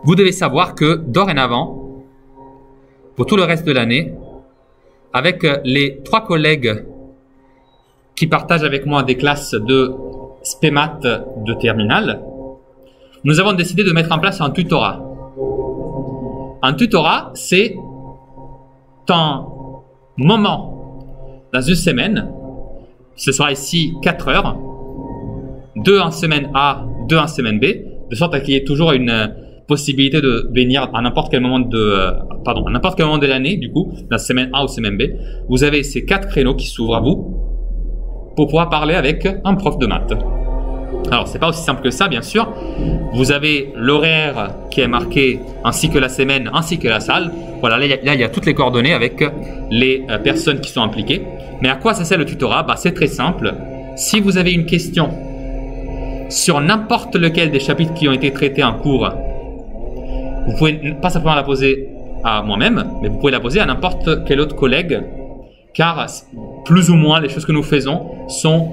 vous devez savoir que dorénavant, pour tout le reste de l'année, avec les 3 collègues qui partagent avec moi des classes de SPEMAT de terminale, nous avons décidé de mettre en place un tutorat. Un tutorat, c'est un moment dans une semaine, ce sera ici 4 heures, 2 en semaine A, 2 en semaine B, de sorte qu'il y ait toujours une possibilité de venir à n'importe quel moment à n'importe quel moment de l'année, du coup, dans semaine A ou semaine B. Vous avez ces 4 créneaux qui s'ouvrent à vous pour pouvoir parler avec un prof de maths. Alors, c'est pas aussi simple que ça, bien sûr. Vous avez l'horaire qui est marqué, ainsi que la semaine, ainsi que la salle. Voilà, là, il y a toutes les coordonnées avec les personnes qui sont impliquées. Mais à quoi ça sert le tutorat? Bah, c'est très simple. Si vous avez une question sur n'importe lequel des chapitres qui ont été traités en cours, vous pouvez pas simplement la poser à moi-même, mais vous pouvez la poser à n'importe quel autre collègue, car plus ou moins les choses que nous faisons sont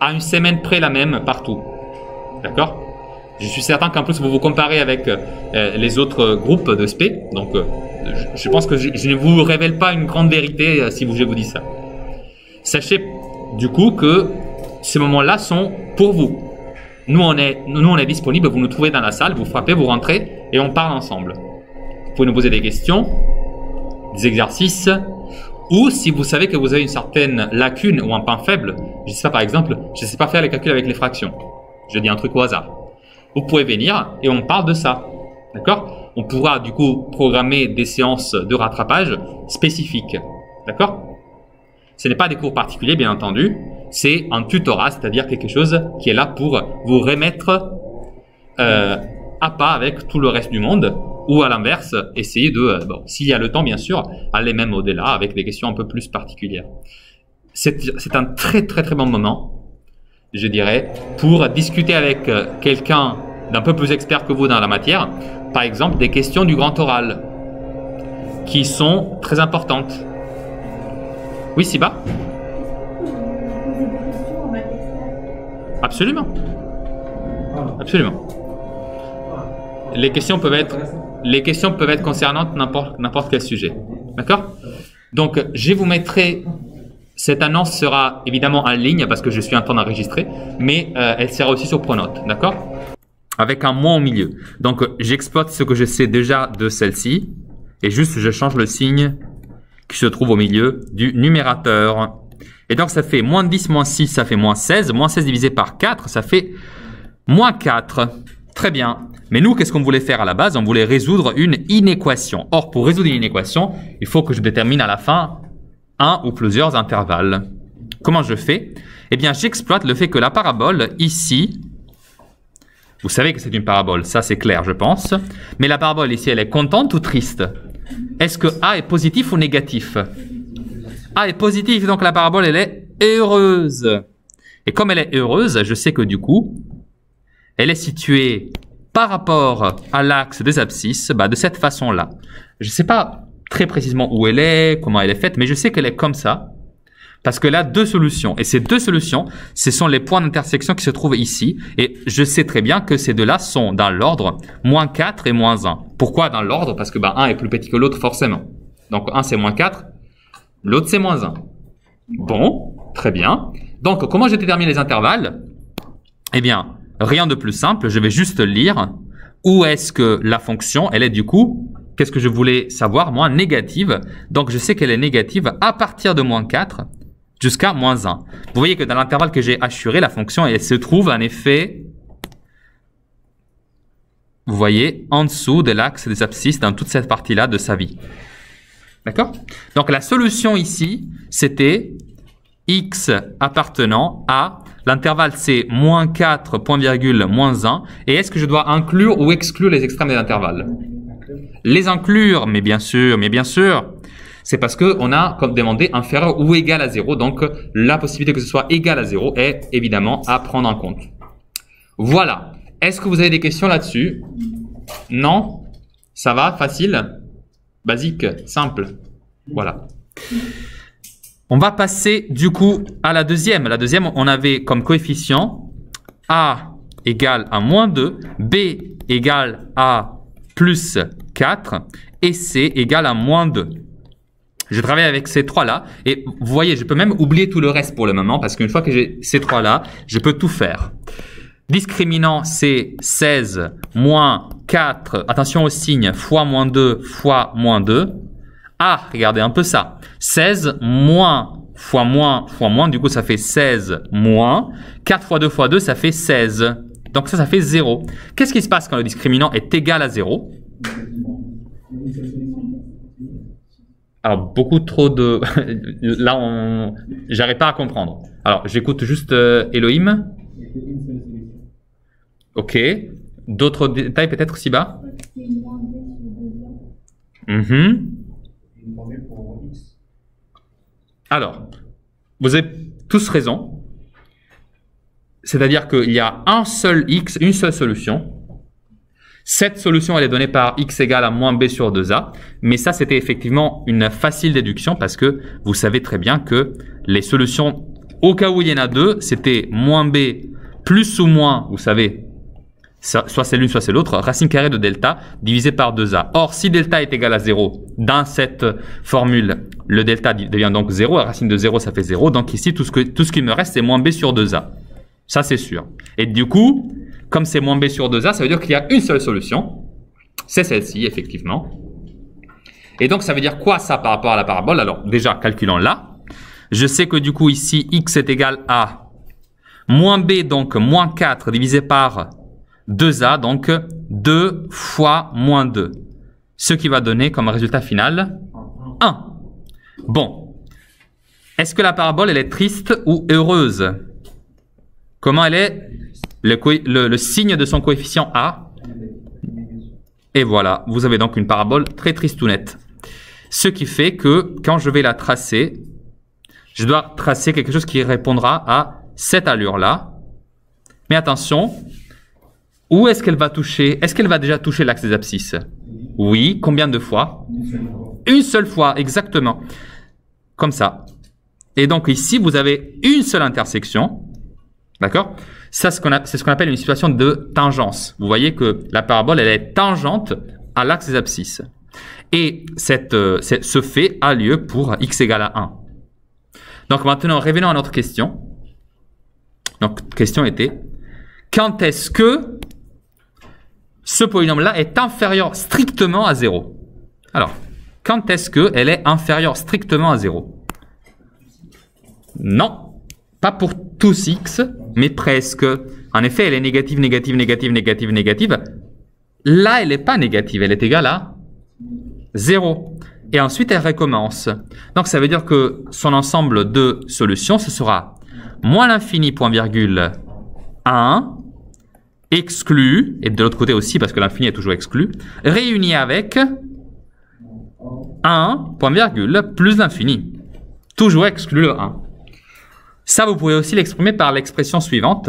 à une semaine près la même partout. D'accord? Je suis certain qu'en plus vous vous comparez avec les autres groupes de SP, donc je pense que je ne vous révèle pas une grande vérité si je vous dis ça. Sachez du coup que ces moments-là sont pour vous. Nous on est disponible, vous nous trouvez dans la salle, vous frappez, vous rentrez et on parle ensemble. Vous pouvez nous poser des questions, des exercices, ou si vous savez que vous avez une certaine lacune ou un point faible, je sais pas, par exemple, je ne sais pas faire les calculs avec les fractions. Je dis un truc au hasard. Vous pouvez venir et on parle de ça. D'accord? On pourra du coup programmer des séances de rattrapage spécifiques. D'accord? Ce n'est pas des cours particuliers, bien entendu. C'est un tutorat, c'est-à-dire quelque chose qui est là pour vous remettre à pas avec tout le reste du monde. Ou à l'inverse, essayer de, bon, s'il y a le temps bien sûr, aller même au-delà avec des questions un peu plus particulières. C'est un très très très bon moment, je dirais, pour discuter avec quelqu'un d'un peu plus expert que vous dans la matière, par exemple des questions du grand oral, qui sont très importantes. Oui, Siba? Absolument. Absolument. Les questions peuvent être concernantes n'importe quel sujet. D'accord? Donc, je vous mettrai, cette annonce sera évidemment en ligne parce que je suis en train d'enregistrer, mais elle sera aussi sur Pronote. D'accord? Avec un moins au milieu. Donc, j'exploite ce que je sais déjà de celle-ci et juste je change le signe qui se trouve au milieu du numérateur. Et donc, ça fait moins 10, moins 6, ça fait moins 16. Moins 16 divisé par 4, ça fait moins 4. Très bien. Mais nous, qu'est-ce qu'on voulait faire à la base? On voulait résoudre une inéquation. Or, pour résoudre une inéquation, il faut que je détermine à la fin un ou plusieurs intervalles. Comment je fais? Eh bien, j'exploite le fait que la parabole, ici, vous savez que c'est une parabole, ça c'est clair, je pense. Mais la parabole ici, elle est contente ou triste? Est-ce que A est positif ou négatif? A est positif, donc la parabole, elle est heureuse. Et comme elle est heureuse, je sais que du coup, elle est située par rapport à l'axe des abscisses, de cette façon-là. Je ne sais pas très précisément où elle est, comment elle est faite, mais je sais qu'elle est comme ça, parce qu'elle a 2 solutions. Et ces 2 solutions, ce sont les points d'intersection qui se trouvent ici. Et je sais très bien que ces deux-là sont dans l'ordre moins 4 et moins 1. Pourquoi dans l'ordre? Parce que 1 est plus petit que l'autre, forcément. Donc 1 c'est moins 4, l'autre c'est moins 1. Bon, très bien. Donc comment je détermine les intervalles? Eh bien, rien de plus simple, je vais juste lire où est-ce que la fonction, elle est du coup, qu'est-ce que je voulais savoir, moi, négative. Donc, je sais qu'elle est négative à partir de moins 4 jusqu'à moins 1. Vous voyez que dans l'intervalle que j'ai assuré, la fonction, elle se trouve en effet, vous voyez, en dessous de l'axe des abscisses dans toute cette partie-là de sa vie. D'accord? Donc, la solution ici, c'était x appartenant à l'intervalle c'est moins 4, point virgule, moins 1. Et est-ce que je dois inclure ou exclure les extrêmes des intervalles? Les inclure, mais bien sûr. C'est parce qu'on a, comme demandé, inférieur ou égal à 0. Donc, la possibilité que ce soit égal à 0 est évidemment à prendre en compte. Voilà. Est-ce que vous avez des questions là-dessus? Non? Ça va? Facile? Basique? Simple? Voilà. On va passer du coup à la deuxième. La deuxième, on avait comme coefficient A égale à moins 2, B égale à plus 4 et C égale à moins 2. Je travaille avec ces trois-là et vous voyez, je peux même oublier tout le reste pour le moment parce qu'une fois que j'ai ces trois-là, je peux tout faire. Discriminant, c'est 16 moins 4, attention au signe, fois moins 2 fois moins 2. Ah, regardez un peu ça. 16 moins fois moins, du coup ça fait 16 moins. 4 fois 2 fois 2, ça fait 16. Donc ça fait 0. Qu'est-ce qui se passe quand le discriminant est égal à 0? Alors, beaucoup trop de... Là, j'arrive pas à comprendre. Alors, j'écoute juste Elohim. Ok. D'autres détails peut-être, Siba? Alors, vous avez tous raison. C'est-à-dire qu'il y a un seul x, une seule solution. Cette solution, elle est donnée par x égale à moins b sur 2a. Mais ça, c'était effectivement une facile déduction parce que vous savez très bien que les solutions, au cas où il y en a deux, c'était moins b plus ou moins, vous savez, soit c'est l'une, soit c'est l'autre, racine carrée de delta divisé par 2a. Or, si delta est égal à 0, dans cette formule, le delta devient donc 0. La racine de 0, ça fait 0. Donc ici, tout ce qui me reste, c'est moins b sur 2a. Ça, c'est sûr. Et du coup, comme c'est moins b sur 2a, ça veut dire qu'il y a une seule solution. C'est celle-ci, effectivement. Et donc, ça veut dire quoi, ça, par rapport à la parabole? Alors, déjà, calculons-la. Je sais que du coup, ici, x est égal à moins b, donc moins 4 divisé par 2a, donc 2 fois moins 2. Ce qui va donner comme résultat final 1. Bon. Est-ce que la parabole, elle est triste ou heureuse? Comment elle est? Le signe de son coefficient A. Et voilà, vous avez donc une parabole très tristounette. Ce qui fait que quand je vais la tracer, je dois tracer quelque chose qui répondra à cette allure-là. Mais attention, où est-ce qu'elle va toucher? Est-ce qu'elle va déjà toucher l'axe des abscisses? Oui, combien de fois? Une seule fois, exactement. Comme ça. Et donc ici, vous avez une seule intersection. D'accord? Ça, c'est ce qu'on appelle une situation de tangence. Vous voyez que la parabole, elle est tangente à l'axe des abscisses. Et ce fait a lieu pour x égale à 1. Donc maintenant, revenons à notre question. Donc, question était, quand est-ce que ce polynôme-là est inférieur strictement à 0? Alors, quand est-ce qu'elle est inférieure strictement à 0? Non. Pas pour tous x, mais presque. En effet, elle est négative, négative, négative, négative, négative. Là, elle n'est pas négative, elle est égale à 0. Et ensuite, elle recommence. Donc, ça veut dire que son ensemble de solutions, ce sera moins l'infini, point virgule, 1, exclu, et de l'autre côté aussi, parce que l'infini est toujours exclu, réuni avec 1, point virgule, plus l'infini. Toujours exclu le 1. Ça, vous pouvez aussi l'exprimer par l'expression suivante.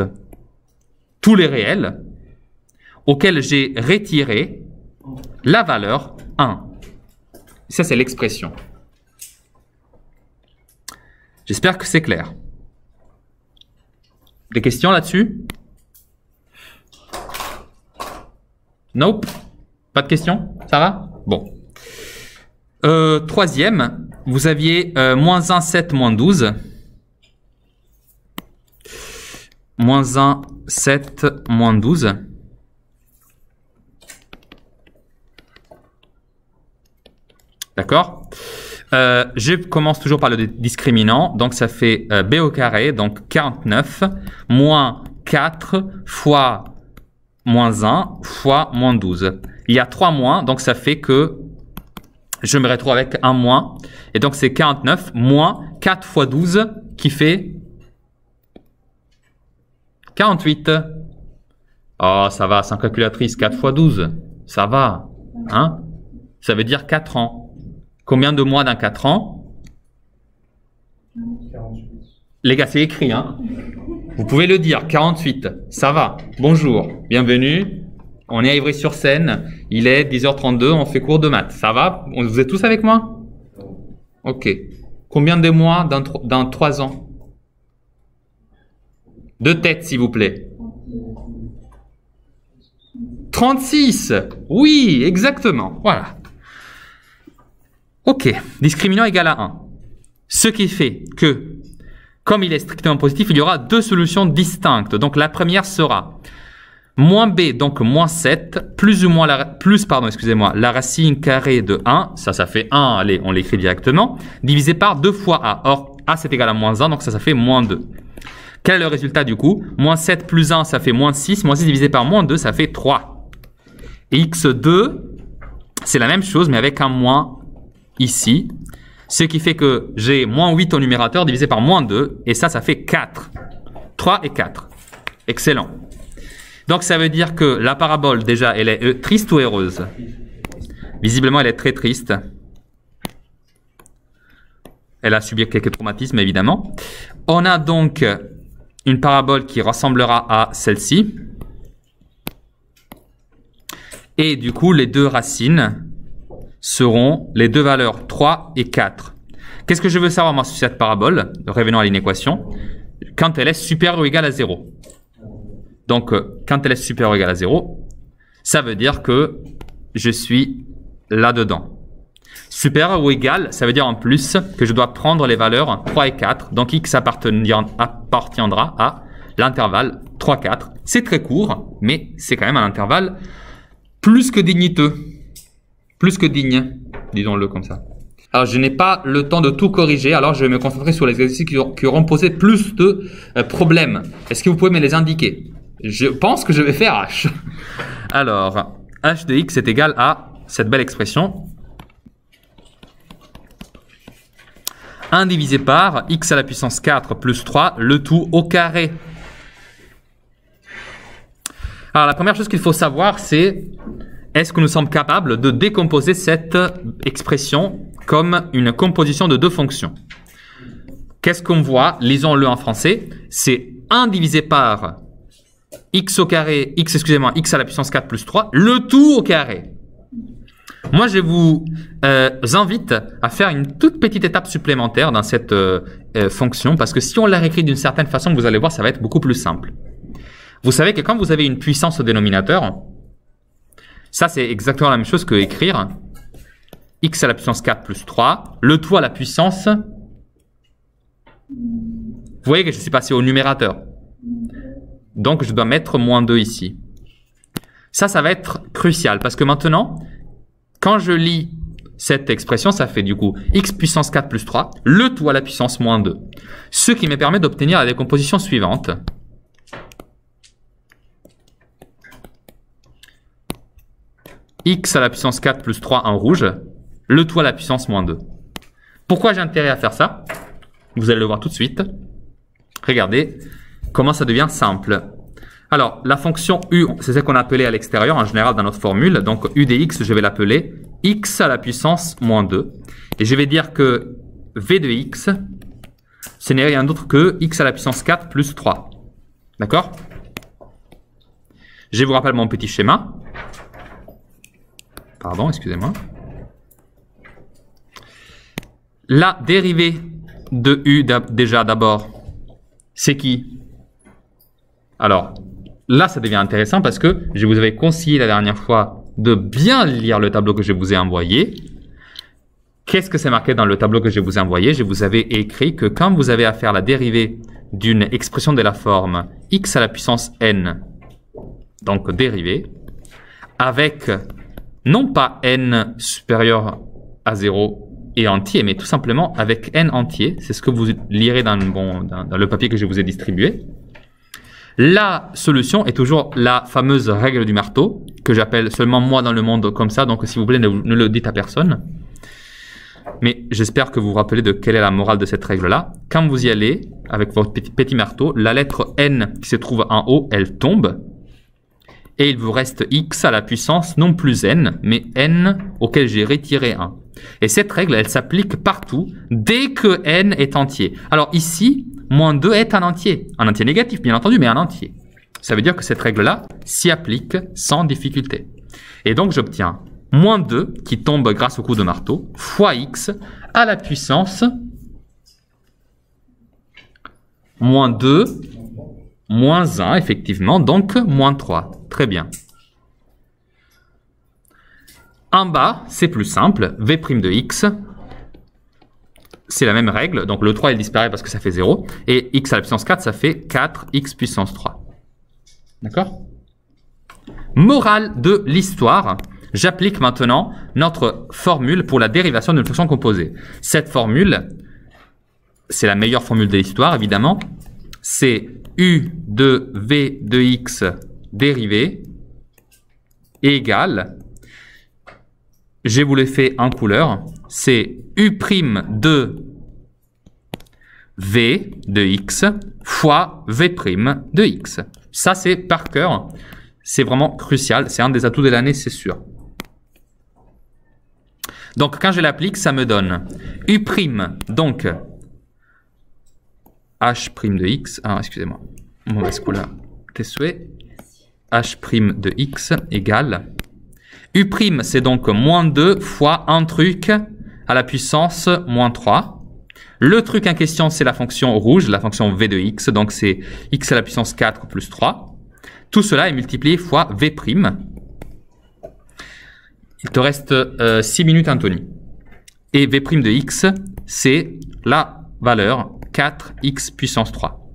Tous les réels auxquels j'ai retiré la valeur 1. Ça, c'est l'expression. J'espère que c'est clair. Des questions là-dessus? Nope. Pas de questions? Ça va? Bon. Troisième, vous aviez moins 1, 7, moins 12. Moins 1, 7, moins 12. D'accord? Je commence toujours par le discriminant. Donc, ça fait b au carré, donc 49, moins 4 fois moins 1 fois moins 12. Il y a 3 moins, donc ça fait que je me retrouve avec un moins. Et donc, c'est 49 moins 4 fois 12 qui fait 48. Oh, ça va, sans calculatrice, 4 fois 12. Ça va. Hein? Ça veut dire 4 ans. Combien de mois dans 4 ans? 48. Les gars, c'est écrit, hein? Vous pouvez le dire, 48. Ça va. Bonjour. Bienvenue. On est à Ivry-sur-Seine. Il est 10h32. On fait cours de maths. Ça va? Vous êtes tous avec moi? Ok. Combien de mois dans 3 ans? De tête, s'il vous plaît. 36. Oui, exactement. Voilà. Ok. Discriminant égal à 1. Ce qui fait que, comme il est strictement positif, il y aura deux solutions distinctes. Donc, la première sera moins b, donc moins 7, plus ou moins la racine carrée de 1, ça fait 1, allez, on l'écrit directement, divisé par 2 fois a. Or, a c'est égal à moins 1, donc ça fait moins 2. Quel est le résultat du coup? Moins 7 plus 1, ça fait moins 6, moins 6 divisé par moins 2, ça fait 3. Et x2, c'est la même chose, mais avec un moins ici, ce qui fait que j'ai moins 8 au numérateur divisé par moins 2, et ça fait 4. 3 et 4. Excellent. Donc, ça veut dire que la parabole, déjà, elle est triste ou heureuse? Visiblement, elle est très triste. Elle a subi quelques traumatismes, évidemment. On a donc une parabole qui ressemblera à celle-ci. Et du coup, les deux racines seront les deux valeurs 3 et 4. Qu'est-ce que je veux savoir, moi, sur cette parabole? Revenons à l'inéquation. Quand elle est supérieure ou égale à 0. Donc, quand elle est supérieure ou égale à 0, ça veut dire que je suis là-dedans. Supérieur ou égal, ça veut dire en plus que je dois prendre les valeurs 3 et 4. Donc, x appartiendra à l'intervalle 3, 4. C'est très court, mais c'est quand même un intervalle plus que digniteux. Plus que digne, disons-le comme ça. Alors, je n'ai pas le temps de tout corriger, alors je vais me concentrer sur les exercices qui auront posé plus de problèmes. Est-ce que vous pouvez me les indiquer? Je pense que je vais faire h. Alors, h de x est égal à cette belle expression. 1 divisé par x à la puissance 4 plus 3, le tout au carré. Alors, la première chose qu'il faut savoir, c'est est-ce que nous sommes capables de décomposer cette expression comme une composition de deux fonctions? Qu'est-ce qu'on voit? Lisons-le en français. C'est 1 divisé par x au carré, x à la puissance 4 plus 3, le tout au carré. Moi, je vous invite à faire une toute petite étape supplémentaire dans cette fonction, parce que si on la réécrit d'une certaine façon, vous allez voir, ça va être beaucoup plus simple. Vous savez que quand vous avez une puissance au dénominateur, ça c'est exactement la même chose que écrire x à la puissance 4 plus 3, le tout à la puissance... Vous voyez que je suis passé au numérateur. Donc, je dois mettre moins 2 ici. Ça va être crucial parce que maintenant, quand je lis cette expression, ça fait du coup x puissance 4 plus 3, le tout à la puissance moins 2. Ce qui me permet d'obtenir la décomposition suivante. X à la puissance 4 plus 3 en rouge, le tout à la puissance moins 2. Pourquoi j'ai intérêt à faire ça? Vous allez le voir tout de suite. Regardez comment ça devient simple. Alors, la fonction u, c'est celle qu'on a appelée à l'extérieur en général dans notre formule. Donc, u de x, je vais l'appeler x à la puissance moins 2. Et je vais dire que v de x, ce n'est rien d'autre que x à la puissance 4 plus 3. D'accord? Je vous rappelle mon petit schéma. Pardon, excusez-moi. La dérivée de u, déjà d'abord, c'est qui? Alors, là, ça devient intéressant parce que je vous avais conseillé la dernière fois de bien lire le tableau que je vous ai envoyé. Qu'est-ce que c'est marqué dans le tableau que je vous ai envoyé? Je vous avais écrit que quand vous avez à faire la dérivée d'une expression de la forme x à la puissance n, donc dérivée, avec non pas n supérieur à 0 et entier, mais tout simplement avec n entier. C'est ce que vous lirez dans le papier que je vous ai distribué. La solution est toujours la fameuse règle du marteau, que j'appelle seulement moi dans le monde comme ça, donc s'il vous plaît, ne le dites à personne. Mais j'espère que vous vous rappelez de quelle est la morale de cette règle-là. Quand vous y allez, avec votre petit marteau, la lettre n qui se trouve en haut, elle tombe. Et il vous reste x à la puissance non plus n, mais n auquel j'ai retiré 1. Et cette règle, elle s'applique partout, dès que n est entier. Alors ici, moins 2 est un entier négatif bien entendu, mais un entier. Ça veut dire que cette règle-là s'y applique sans difficulté. Et donc j'obtiens moins 2, qui tombe grâce au coup de marteau, fois x à la puissance moins 2, moins 1, effectivement, donc moins 3. Très bien. En bas, c'est plus simple. V' de x, c'est la même règle. Donc le 3, il disparaît parce que ça fait 0. Et x à la puissance 4, ça fait 4x puissance 3. D'accord? Morale de l'histoire. J'applique maintenant notre formule pour la dérivation d'une fonction composée. Cette formule, c'est la meilleure formule de l'histoire, évidemment. C'est u de v de x dérivé égale, je vous l'ai fait en couleur, c'est u' de v de x fois v' de x. Ça, c'est par cœur. C'est vraiment crucial. C'est un des atouts de l'année, c'est sûr. Donc, quand je l'applique, ça me donne u', donc h' de x. Ah, excusez-moi. Mauvaise couleur. Tes souhaits. h' de x égale. U', c'est donc moins 2 fois un truc à la puissance moins 3. Le truc en question, c'est la fonction rouge, la fonction v de x. Donc, c'est x à la puissance 4 plus 3. Tout cela est multiplié fois v'. Il te reste 6 minutes, Anthony. Et v' de x, c'est la valeur 4x puissance 3.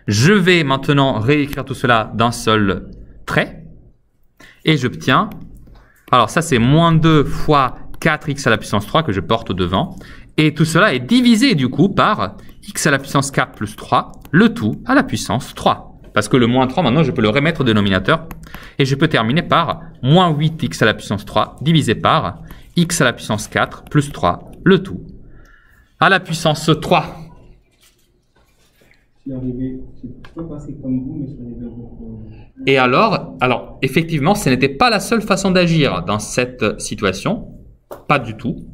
Je vais maintenant réécrire tout cela d'un seul trait. Et j'obtiens... Alors ça, c'est moins 2 fois 4x à la puissance 3 que je porte au devant. Et tout cela est divisé du coup par x à la puissance 4 plus 3, le tout à la puissance 3. Parce que le moins 3, maintenant, je peux le remettre au dénominateur. Et je peux terminer par moins 8x à la puissance 3 divisé par x à la puissance 4 plus 3, le tout à la puissance 3. Et alors, effectivement, ce n'était pas la seule façon d'agir dans cette situation. Pas du tout.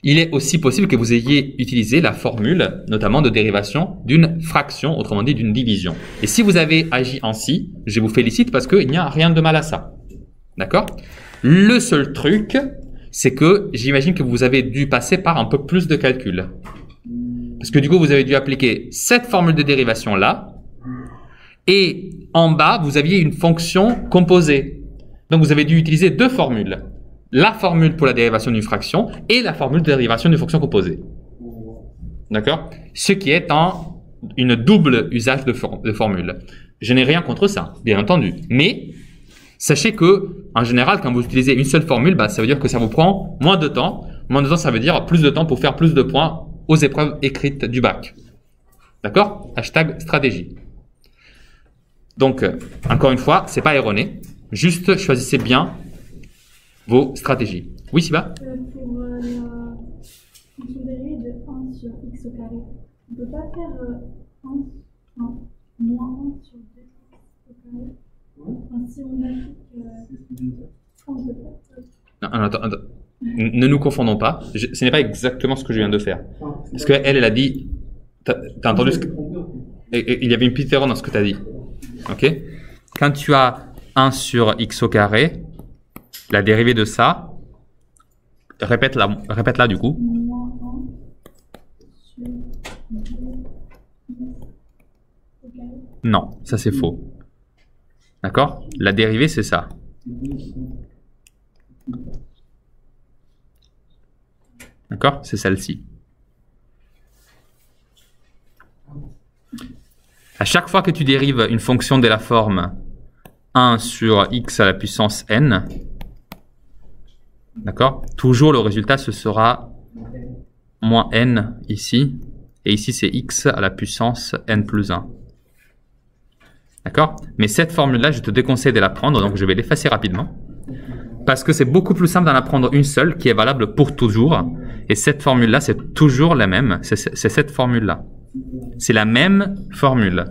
Il est aussi possible que vous ayez utilisé la formule, notamment de dérivation d'une fraction, autrement dit d'une division. Et si vous avez agi ainsi, je vous félicite parce qu'il n'y a rien de mal à ça. D'accord? Le seul truc, c'est que j'imagine que vous avez dû passer par un peu plus de calculs. Parce que du coup, vous avez dû appliquer cette formule de dérivation-là, et en bas, vous aviez une fonction composée. Donc, vous avez dû utiliser deux formules. La formule pour la dérivation d'une fraction et la formule de dérivation d'une fonction composée. D'accord? Ce qui est une double usage de formule. Je n'ai rien contre ça, bien entendu. Mais sachez que, en général, quand vous utilisez une seule formule, ça veut dire que ça vous prend moins de temps. Moins de temps, ça veut dire plus de temps pour faire plus de points aux épreuves écrites du bac. D'accord? Hashtag stratégie. Donc, encore une fois, c'est pas erroné. Juste choisissez bien vos stratégies. Oui, Siba? Pour la fonction dérivée de 1 sur x au carré, on ne peut pas faire moins 1 sur 2x au carré. Enfin, si on applique... on peut pas... Non, attends. Ne nous confondons pas. Ce n'est pas exactement ce que je viens de faire. Parce qu'elle a dit... T'as entendu ce que... Il y avait une petite erreur dans ce que tu as dit. Ok? Quand tu as 1 sur x au carré, la dérivée de ça, répète-la du coup. Moins 1 sur 2x au carré. Non, ça c'est faux. D'accord? La dérivée, c'est ça. D'accord? C'est celle-ci. À chaque fois que tu dérives une fonction de la forme 1 sur x à la puissance n, d'accord? Toujours le résultat, ce sera moins n ici. Et ici, c'est x à la puissance n plus 1. D'accord? Mais cette formule-là, je te déconseille de la prendre, donc je vais l'effacer rapidement. Parce que c'est beaucoup plus simple d'en apprendre une seule qui est valable pour toujours. Et cette formule-là, c'est toujours la même. C'est cette formule-là. C'est la même formule.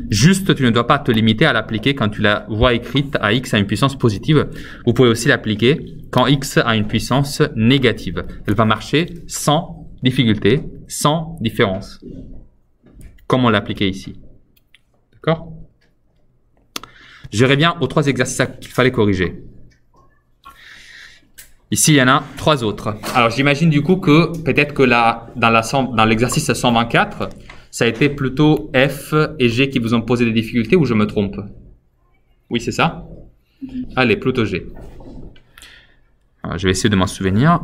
Juste, tu ne dois pas te limiter à l'appliquer quand tu la vois écrite à x à une puissance positive. Vous pouvez aussi l'appliquer quand x a une puissance négative. Elle va marcher sans difficulté, sans différence. Comme on l'a appliqué ici. D'accord? Je reviens aux 3 exercices qu'il fallait corriger. Ici, il y en a 3 autres. Alors, j'imagine du coup que peut-être que là, dans l'exercice 124, ça a été plutôt F et G qui vous ont posé des difficultés ou je me trompe? Oui, c'est ça? Allez, plutôt G. je vais essayer de m'en souvenir,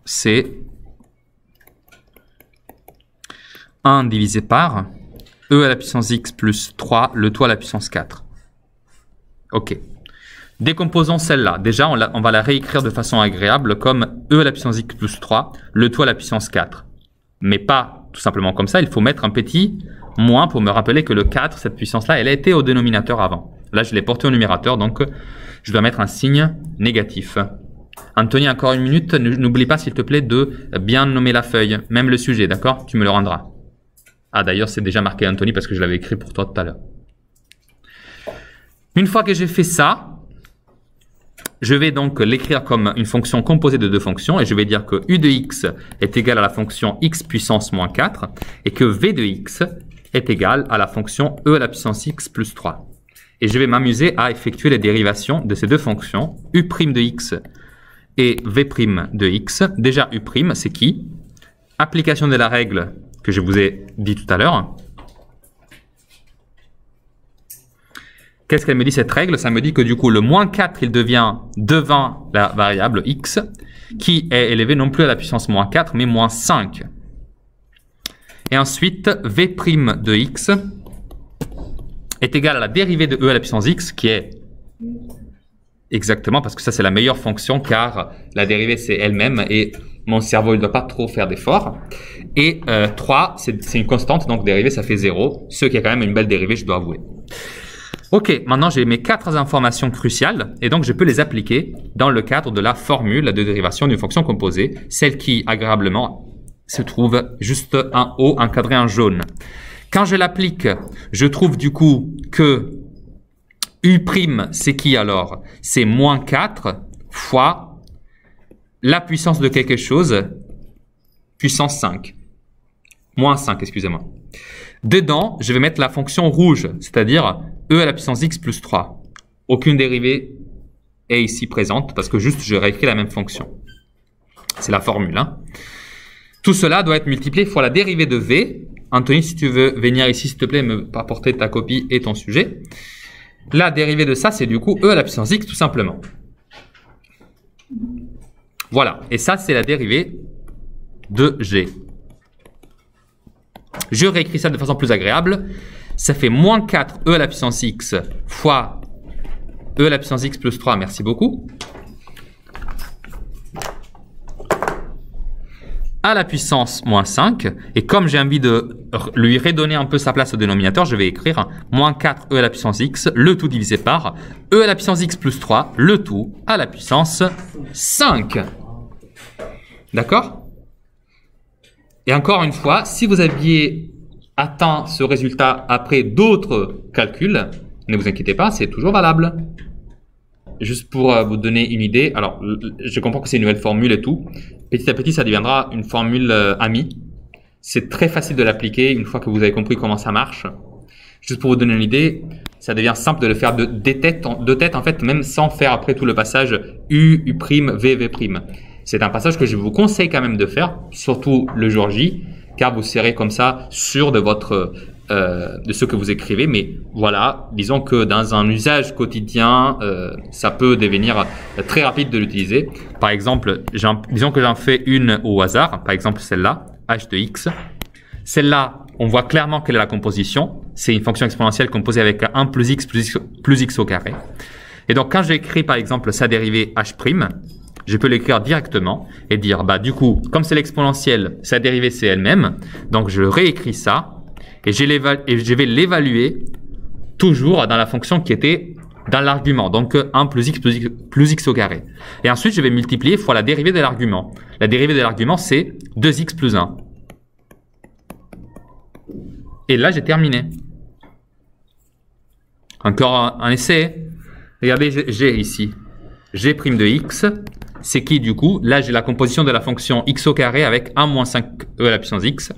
c'est 1 divisé par e à la puissance x plus 3, le tout à la puissance 4. Ok. Décomposons celle-là. Déjà, on va la réécrire de façon agréable comme e à la puissance x plus 3, le tout à la puissance 4. Mais pas tout simplement comme ça, il faut mettre un petit moins pour me rappeler que le 4, cette puissance-là, elle était au dénominateur avant. Là, je l'ai porté au numérateur, donc je dois mettre un signe négatif. Anthony, encore une minute, n'oublie pas s'il te plaît de bien nommer la feuille, même le sujet, d'accord? Tu me le rendras. Ah, d'ailleurs, c'est déjà marqué Anthony parce que je l'avais écrit pour toi tout à l'heure. Une fois que j'ai fait ça, je vais donc l'écrire comme une fonction composée de deux fonctions et je vais dire que u de x est égal à la fonction x puissance moins 4 et que v de x est égal à la fonction e à la puissance x plus 3. Et je vais m'amuser à effectuer les dérivations de ces deux fonctions, u' de x et v' de x. Déjà, u', c'est qui? Application de la règle que je vous ai dit tout à l'heure. Qu'est-ce qu'elle me dit cette règle? Ça me dit que du coup, le moins 4, il devient devant la variable x, qui est élevée non plus à la puissance moins 4, mais moins 5. Et ensuite, v' de x est égal à la dérivée de e à la puissance x, qui est exactement, parce que ça c'est la meilleure fonction, car la dérivée c'est elle-même, et mon cerveau il ne doit pas trop faire d'efforts. Et 3, c'est une constante, donc dérivée ça fait 0, ce qui est quand même une belle dérivée, je dois avouer. Ok, maintenant j'ai mes 4 informations cruciales, et donc je peux les appliquer dans le cadre de la formule de dérivation d'une fonction composée, celle qui, agréablement, se trouve juste en haut, encadrée en jaune. Quand je l'applique, je trouve du coup que u', c'est qui alors? C'est moins 4 fois la puissance de quelque chose, puissance 5. Moins 5, excusez-moi. Dedans, je vais mettre la fonction rouge, c'est-à-dire e à la puissance x plus 3. Aucune dérivée est ici présente parce que juste je réécris la même fonction. C'est la formule. Hein. Tout cela doit être multiplié fois la dérivée de v. Anthony, si tu veux venir ici, s'il te plaît, me apporter ta copie et ton sujet. La dérivée de ça, c'est du coup e à la puissance x tout simplement. Voilà. Et ça, c'est la dérivée de g. Je réécris ça de façon plus agréable. Ça fait moins 4 e à la puissance x fois e à la puissance x plus 3. Merci beaucoup. À la puissance moins 5. Et comme j'ai envie de lui redonner un peu sa place au dénominateur, je vais écrire moins 4 e à la puissance x, le tout divisé par e à la puissance x plus 3, le tout à la puissance 5. D'accord? Et encore une fois, si vous aviez atteint ce résultat après d'autres calculs, ne vous inquiétez pas, c'est toujours valable. Juste pour vous donner une idée, alors je comprends que c'est une nouvelle formule et tout. Petit à petit, ça deviendra une formule amie. C'est très facile de l'appliquer une fois que vous avez compris comment ça marche. Juste pour vous donner une idée, ça devient simple de le faire de tête en fait, même sans faire après tout le passage U, U', V, V'. C'est un passage que je vous conseille quand même de faire, surtout le jour J, car vous serez comme ça sûr de de ce que vous écrivez. Mais voilà, disons que dans un usage quotidien, ça peut devenir très rapide de l'utiliser. Par exemple, disons que j'en fais une au hasard, par exemple celle-là, h de x. Celle-là, on voit clairement quelle est la composition. C'est une fonction exponentielle composée avec 1 plus x plus x au carré. Et donc, quand j'écris par exemple sa dérivée h', je peux l'écrire directement et dire, bah du coup, comme c'est l'exponentielle, sa dérivée c'est elle-même. Donc, je réécris ça et je vais l'évaluer toujours dans la fonction qui était dans l'argument. Donc, 1 plus x au carré. Et ensuite, je vais multiplier fois la dérivée de l'argument. La dérivée de l'argument, c'est 2x plus 1. Et là, j'ai terminé. Encore un essai. Regardez, j'ai ici g' de x. C'est qui du coup? Là, j'ai la composition de la fonction x au carré avec 1 moins 5e à la puissance x.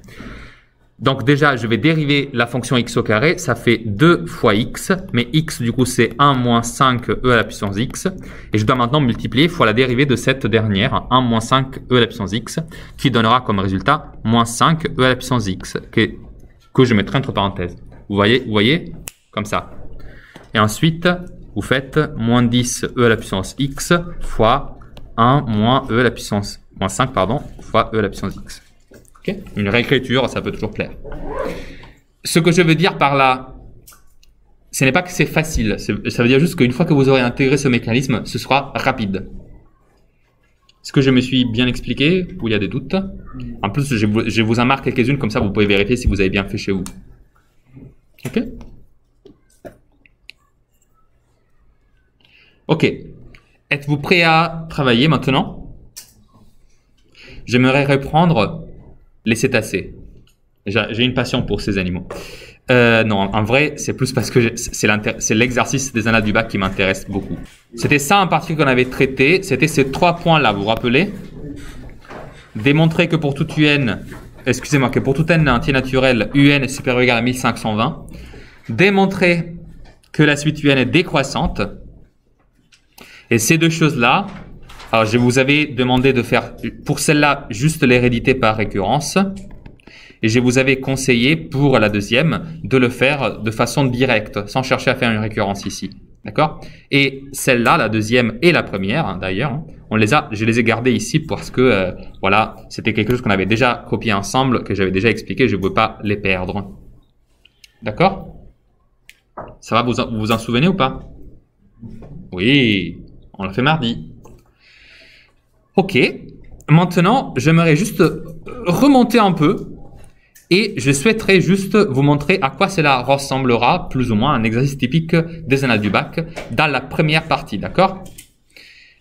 Donc déjà, je vais dériver la fonction x au carré. Ça fait 2 fois x. Mais x, du coup, c'est 1 moins 5e à la puissance x. Et je dois maintenant multiplier fois la dérivée de cette dernière, 1 moins 5e à la puissance x, qui donnera comme résultat moins 5e à la puissance x, que je mettrai entre parenthèses. Vous voyez comme ça. Et ensuite, vous faites moins 10e à la puissance x fois 1 moins e à la puissance, moins 5, pardon, fois e à la puissance x. Okay, une réécriture, ça peut toujours plaire. Ce que je veux dire par là, ce n'est pas que c'est facile, ça veut dire juste qu'une fois que vous aurez intégré ce mécanisme, ce sera rapide. Est-ce que je me suis bien expliqué ou il y a des doutes? En plus, je vous en marque quelques-unes, comme ça vous pouvez vérifier si vous avez bien fait chez vous. Ok? Ok. Êtes-vous prêt à travailler maintenant? J'aimerais reprendre les cétacés. J'ai une passion pour ces animaux. Non, en vrai, c'est plus parce que c'est l'exercice des annales du bac qui m'intéresse beaucoup. C'était ça en particulier qu'on avait traité. C'était ces 3 points-là, vous vous rappelez? Démontrer que pour tout UN, excusez-moi, que pour tout n entier naturel, UN est supérieur ou égal à 1520. Démontrer que la suite UN est décroissante. Et ces deux choses-là, alors je vous avais demandé de faire, pour celle-là, juste l'hérédité par récurrence. Et je vous avais conseillé, pour la deuxième, de le faire de façon directe, sans chercher à faire une récurrence ici. D'accord? Et celle-là, la deuxième et la première, hein, d'ailleurs, hein, je les ai gardées ici parce que, voilà, c'était quelque chose qu'on avait déjà copié ensemble, que j'avais déjà expliqué, je ne veux pas les perdre. D'accord? Ça va, vous vous en souvenez ou pas? Oui, on l'a fait mardi. Ok. Maintenant, j'aimerais juste remonter un peu. Et je souhaiterais juste vous montrer à quoi cela ressemblera, plus ou moins, un exercice typique des annales du bac dans la première partie, d'accord?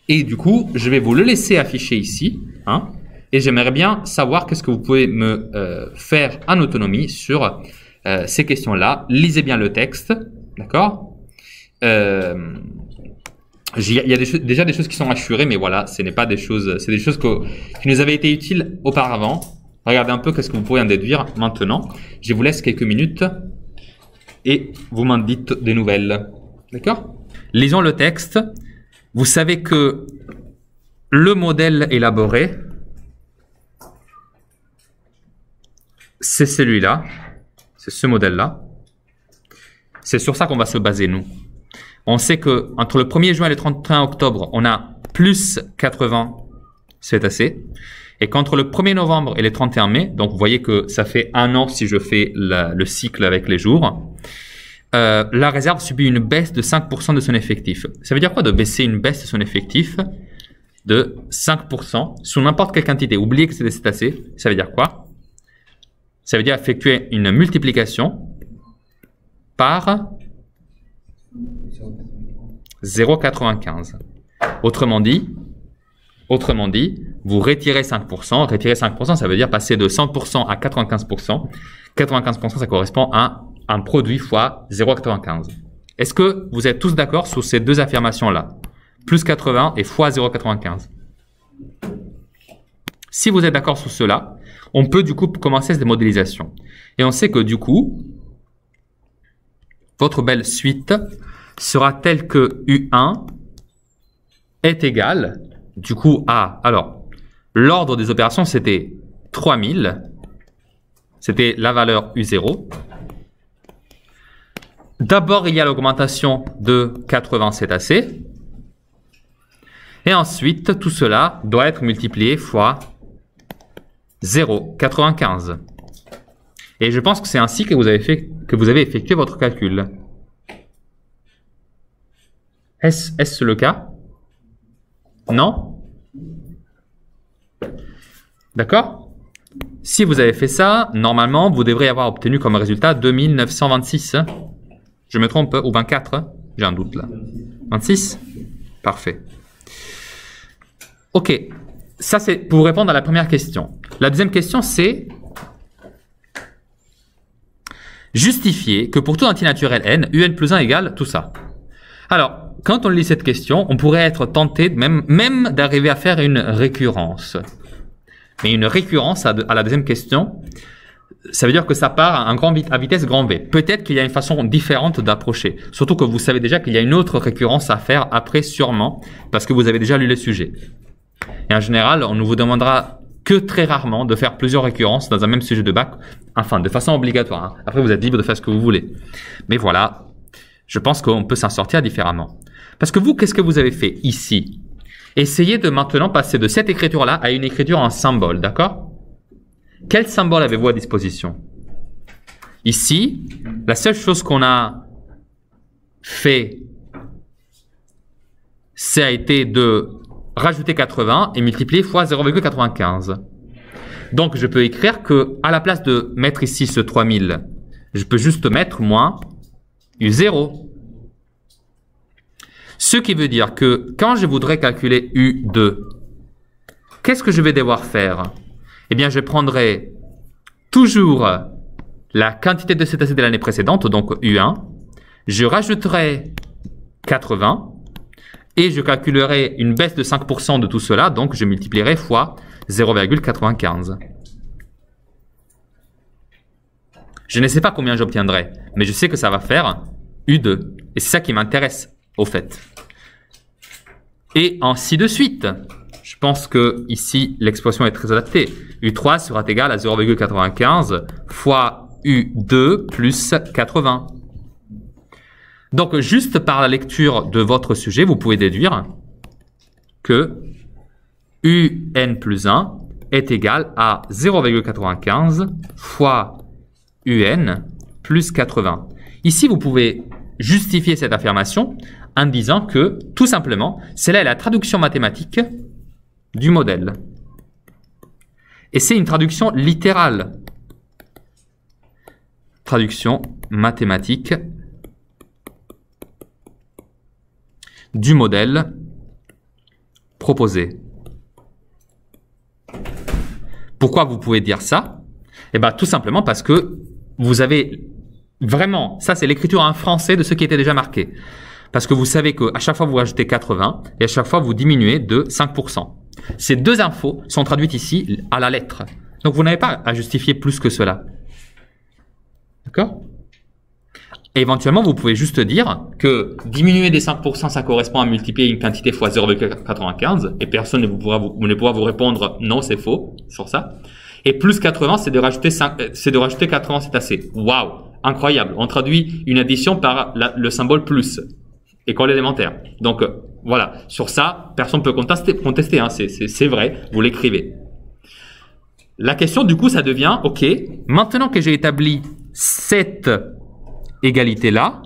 Et du coup, je vais vous le laisser afficher ici, hein, et j'aimerais bien savoir qu'est-ce que vous pouvez me faire en autonomie sur ces questions-là. Lisez bien le texte, d'accord? Il y a déjà des choses qui sont assurées, mais voilà, ce n'est pas des choses, c'est des choses qui nous avaient été utiles auparavant. Regardez un peu qu'est-ce que vous pouvez en déduire maintenant. Je vous laisse quelques minutes et vous m'en dites des nouvelles. D'accord? Lisons le texte. Vous savez que le modèle élaboré, c'est celui-là. C'est ce modèle-là. C'est sur ça qu'on va se baser, nous. On sait que entre le 1er juin et le 31 octobre, on a plus 80 cétacés. Et qu'entre le 1er novembre et le 31 mai, donc vous voyez que ça fait 1 an si je fais le cycle avec les jours, la réserve subit une baisse de 5% de son effectif. Ça veut dire quoi de baisser une baisse de son effectif de 5% sous n'importe quelle quantité? Oubliez que c'est des cétacés. Ça veut dire quoi? Ça veut dire effectuer une multiplication par 0,95. Autrement dit, vous retirez 5%. Retirer 5%, ça veut dire passer de 100% à 95%. 95%, ça correspond à un produit fois 0,95. Est-ce que vous êtes tous d'accord sur ces deux affirmations-là? Plus 80 et fois 0,95. Si vous êtes d'accord sur cela, on peut du coup commencer cette modélisation. Et on sait que du coup, votre belle suite sera telle que U1 est égal du coup à, alors, l'ordre des opérations c'était 3000, c'était la valeur U0. D'abord il y a l'augmentation de 80 cétacés, et ensuite tout cela doit être multiplié fois 0,95. Et je pense que c'est ainsi que vous avez effectué votre calcul. Est-ce le cas? Non? D'accord? Si vous avez fait ça, normalement, vous devrez avoir obtenu comme résultat 2926. Je me trompe? Ou 24? J'ai un doute là. 26? Parfait. Ok. Ça, c'est pour répondre à la première question. La deuxième question, c'est justifier que pour tout entier naturel n, un plus 1 égale tout ça. Alors, quand on lit cette question, on pourrait être tenté même d'arriver à faire une récurrence. Mais une récurrence à la deuxième question, ça veut dire que ça part à vitesse grand V. Peut-être qu'il y a une façon différente d'approcher. Surtout que vous savez déjà qu'il y a une autre récurrence à faire après sûrement, parce que vous avez déjà lu le sujet. Et en général, on ne vous demandera que très rarement de faire plusieurs récurrences dans un même sujet de bac, enfin de façon obligatoire. Hein. Après, vous êtes libre de faire ce que vous voulez. Mais voilà, je pense qu'on peut s'en sortir différemment. Parce que vous, qu'est-ce que vous avez fait ici? Essayez de maintenant passer de cette écriture-là à une écriture en symbole, d'accord? Quel symbole avez-vous à disposition? Ici, la seule chose qu'on a fait, ça a été de rajouter 80 et multiplier fois 0,95. Donc, je peux écrire que à la place de mettre ici ce 3000, je peux juste mettre moins U0. Ce qui veut dire que quand je voudrais calculer U2, qu'est-ce que je vais devoir faire? Eh bien, je prendrai toujours la quantité de cétacés de l'année précédente, donc U1. Je rajouterai 80 et je calculerai une baisse de 5% de tout cela, donc je multiplierai fois 0,95. Je ne sais pas combien j'obtiendrai, mais je sais que ça va faire U2. Et c'est ça qui m'intéresse, au fait. Et ainsi de suite. Je pense que ici, l'expression est très adaptée. U3 sera égal à 0,95 fois U2 plus 80. Donc, juste par la lecture de votre sujet, vous pouvez déduire que UN plus 1 est égal à 0,95 fois UN plus 80. Ici, vous pouvez justifier cette affirmation en disant que, tout simplement, cela est la traduction mathématique du modèle. Et c'est une traduction littérale. Traduction mathématique du modèle proposé. Pourquoi vous pouvez dire ça? Eh bien, tout simplement parce que vous avez vraiment, ça c'est l'écriture en français de ce qui était déjà marqué. Parce que vous savez qu'à chaque fois vous rajoutez 80 et à chaque fois vous diminuez de 5%. Ces deux infos sont traduites ici à la lettre. Donc vous n'avez pas à justifier plus que cela. D'accord? Et éventuellement, vous pouvez juste dire que diminuer des 5%, ça correspond à multiplier une quantité fois 0,95 et personne ne pourra vous répondre non, c'est faux sur ça. Et plus 80, c'est de rajouter 80, c'est assez. Waouh, incroyable. On traduit une addition par le symbole plus, école élémentaire. Donc voilà, sur ça, personne ne peut contester, hein, c'est vrai, vous l'écrivez. La question du coup, ça devient, ok, maintenant que j'ai établi cette égalité-là,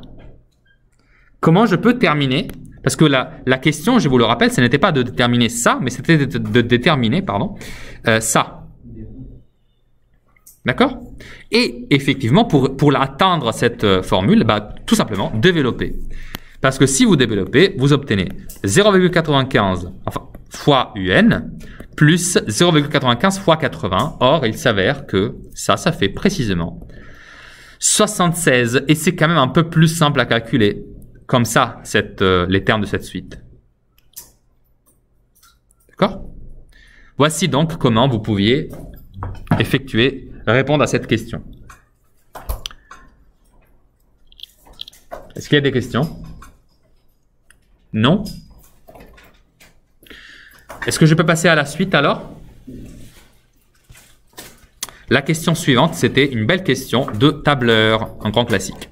comment je peux terminer? Parce que la question, je vous le rappelle, ce n'était pas de déterminer ça, mais c'était de déterminer, ça. D'accord? Et effectivement, pour atteindre cette formule, bah, tout simplement, développer. Parce que si vous développez, vous obtenez 0,95 fois UN plus 0,95 fois 80. Or, il s'avère que ça fait précisément 76. Et c'est quand même un peu plus simple à calculer. Comme ça, les termes de cette suite. D'accord? Voici donc comment vous pouviez répondre à cette question. Est-ce qu'il y a des questions? Non? Est-ce que je peux passer à la suite alors? La question suivante, c'était une belle question de tableur, un grand classique.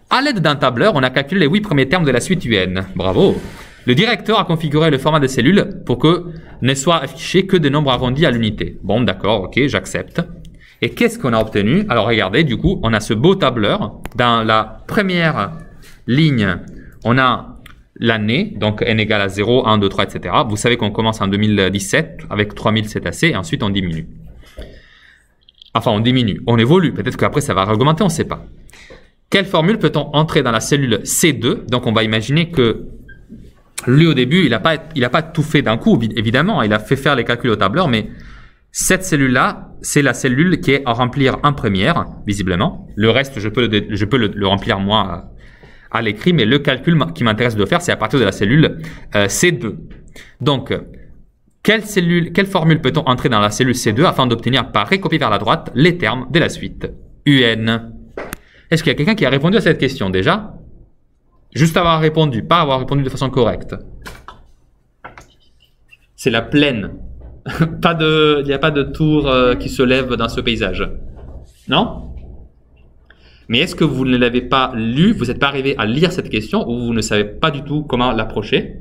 À l'aide d'un tableur, on a calculé les 8 premiers termes de la suite UN. Bravo! Le directeur a configuré le format des cellules pour que ne soient affichés que des nombres arrondis à l'unité. Bon, d'accord, ok, j'accepte. Et qu'est-ce qu'on a obtenu? Alors regardez, du coup, on a ce beau tableur. Dans la première ligne, on a l'année, donc n égale à 0, 1, 2, 3, etc. Vous savez qu'on commence en 2017 avec 3000 cétacés et ensuite on diminue. Enfin, on diminue, on évolue. Peut-être qu'après ça va augmenter, on ne sait pas. Quelle formule peut-on entrer dans la cellule C2? Donc on va imaginer que lui au début, il n'a pas tout fait d'un coup, évidemment. Il a fait faire les calculs au tableur, mais cette cellule-là, c'est la cellule qui est à remplir en première, visiblement. Le reste, je peux le remplir moi à l'écrit, mais le calcul qui m'intéresse de faire, c'est à partir de la cellule C2. Donc, quelle formule peut-on entrer dans la cellule C2 afin d'obtenir par recopier vers la droite les termes de la suite UN? Est-ce qu'il y a quelqu'un qui a répondu à cette question déjà? Juste avoir répondu, pas avoir répondu de façon correcte. C'est la plaine. Il n'y a pas de tour qui se lève dans ce paysage. Non? Mais est-ce que vous ne l'avez pas lu, vous n'êtes pas arrivé à lire cette question ou vous ne savez pas du tout comment l'approcher?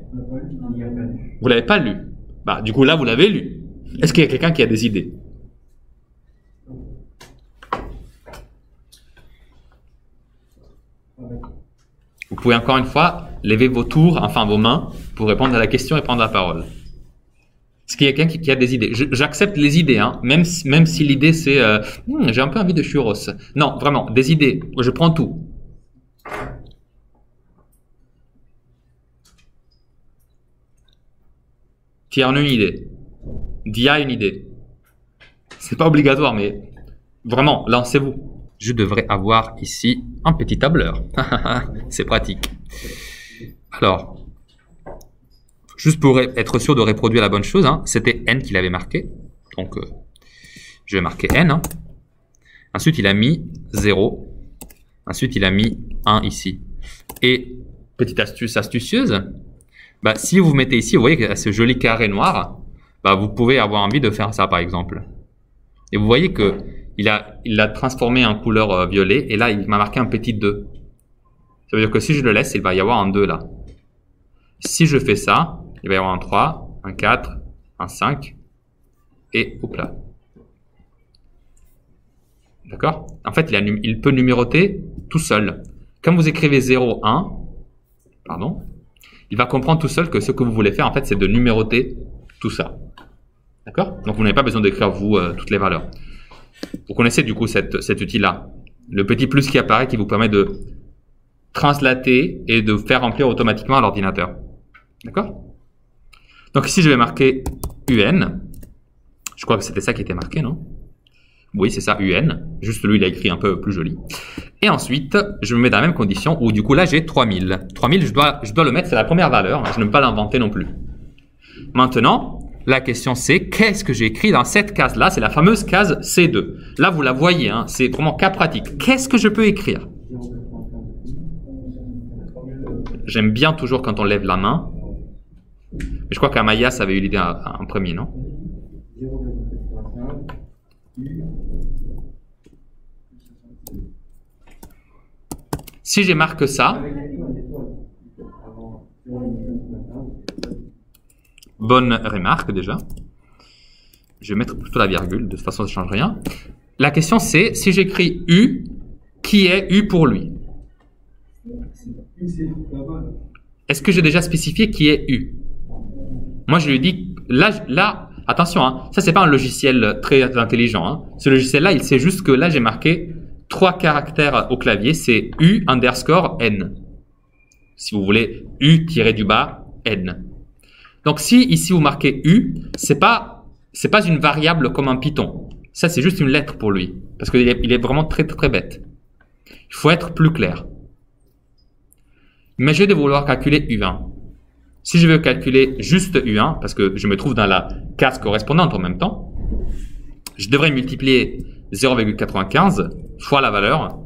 Vous l'avez pas lu. Bah, du coup, là, vous l'avez lu. Est-ce qu'il y a quelqu'un qui a des idées? Vous pouvez encore une fois lever vos tours, enfin vos mains, pour répondre à la question et prendre la parole. Est-ce qu'il y a quelqu'un qui a des idées? J'accepte les idées, hein, même si l'idée c'est j'ai un peu envie de churros. Non, vraiment, des idées. Je prends tout. Qui a une idée? Dia a une idée. C'est pas obligatoire, mais vraiment, lancez-vous. Je devrais avoir ici un petit tableur. C'est pratique. Alors, juste pour être sûr de reproduire la bonne chose, hein, c'était n qu'il avait marqué. Donc, je vais marquer n. Hein. Ensuite, il a mis 0. Ensuite, il a mis 1 ici. Et, petite astuce astucieuse, bah, si vous mettez ici, vous voyez que ce joli carré noir, bah, vous pouvez avoir envie de faire ça, par exemple. Et vous voyez que il l'a transformé en couleur violet, et là, il m'a marqué un petit 2. Ça veut dire que si je le laisse, il va y avoir un 2 là. Si je fais ça, il va y avoir un 3, un 4, un 5, et hop là. D'accord? En fait, il peut numéroter tout seul. Quand vous écrivez 0, 1, pardon, il va comprendre tout seul que ce que vous voulez faire, en fait, c'est de numéroter tout ça. D'accord? Donc, vous n'avez pas besoin d'écrire, vous, toutes les valeurs. Vous connaissez du coup cet outil-là. Le petit plus qui apparaît qui vous permet de translater et de faire remplir automatiquement à l'ordinateur. D'accord? Donc ici, je vais marquer UN. Je crois que c'était ça qui était marqué, non? Oui, c'est ça, UN. Juste lui, il a écrit un peu plus joli. Et ensuite, je me mets dans la même condition où du coup, là, j'ai 3000. 3000, je dois le mettre, c'est la première valeur. Je ne peux pas l'inventer non plus. Maintenant, la question c'est, qu'est-ce que j'ai écrit dans cette case-là? C'est la fameuse case C2. Là, vous la voyez, hein, c'est vraiment cas pratique. Qu'est-ce que je peux écrire? J'aime bien toujours quand on lève la main. Mais je crois qu'Amaya, ça avait eu l'idée en premier, non? Si j'ai marqué ça, bonne remarque déjà. Je vais mettre plutôt la virgule, de toute façon ça ne change rien. La question c'est, si j'écris U, qui est U pour lui? Est-ce que j'ai déjà spécifié qui est U? Moi je lui dis, là attention, hein, ça c'est pas un logiciel très intelligent. Hein. Ce logiciel-là, il sait juste que là j'ai marqué 3 caractères au clavier, c'est U underscore N. Si vous voulez, U-du-bas N. Donc si ici vous marquez U, c'est pas une variable comme un Python. Ça c'est juste une lettre pour lui, parce qu'il est vraiment très très bête. Il faut être plus clair. Imaginez de vouloir calculer U1. Si je veux calculer juste U1, parce que je me trouve dans la case correspondante en même temps, je devrais multiplier 0,95 fois la valeur,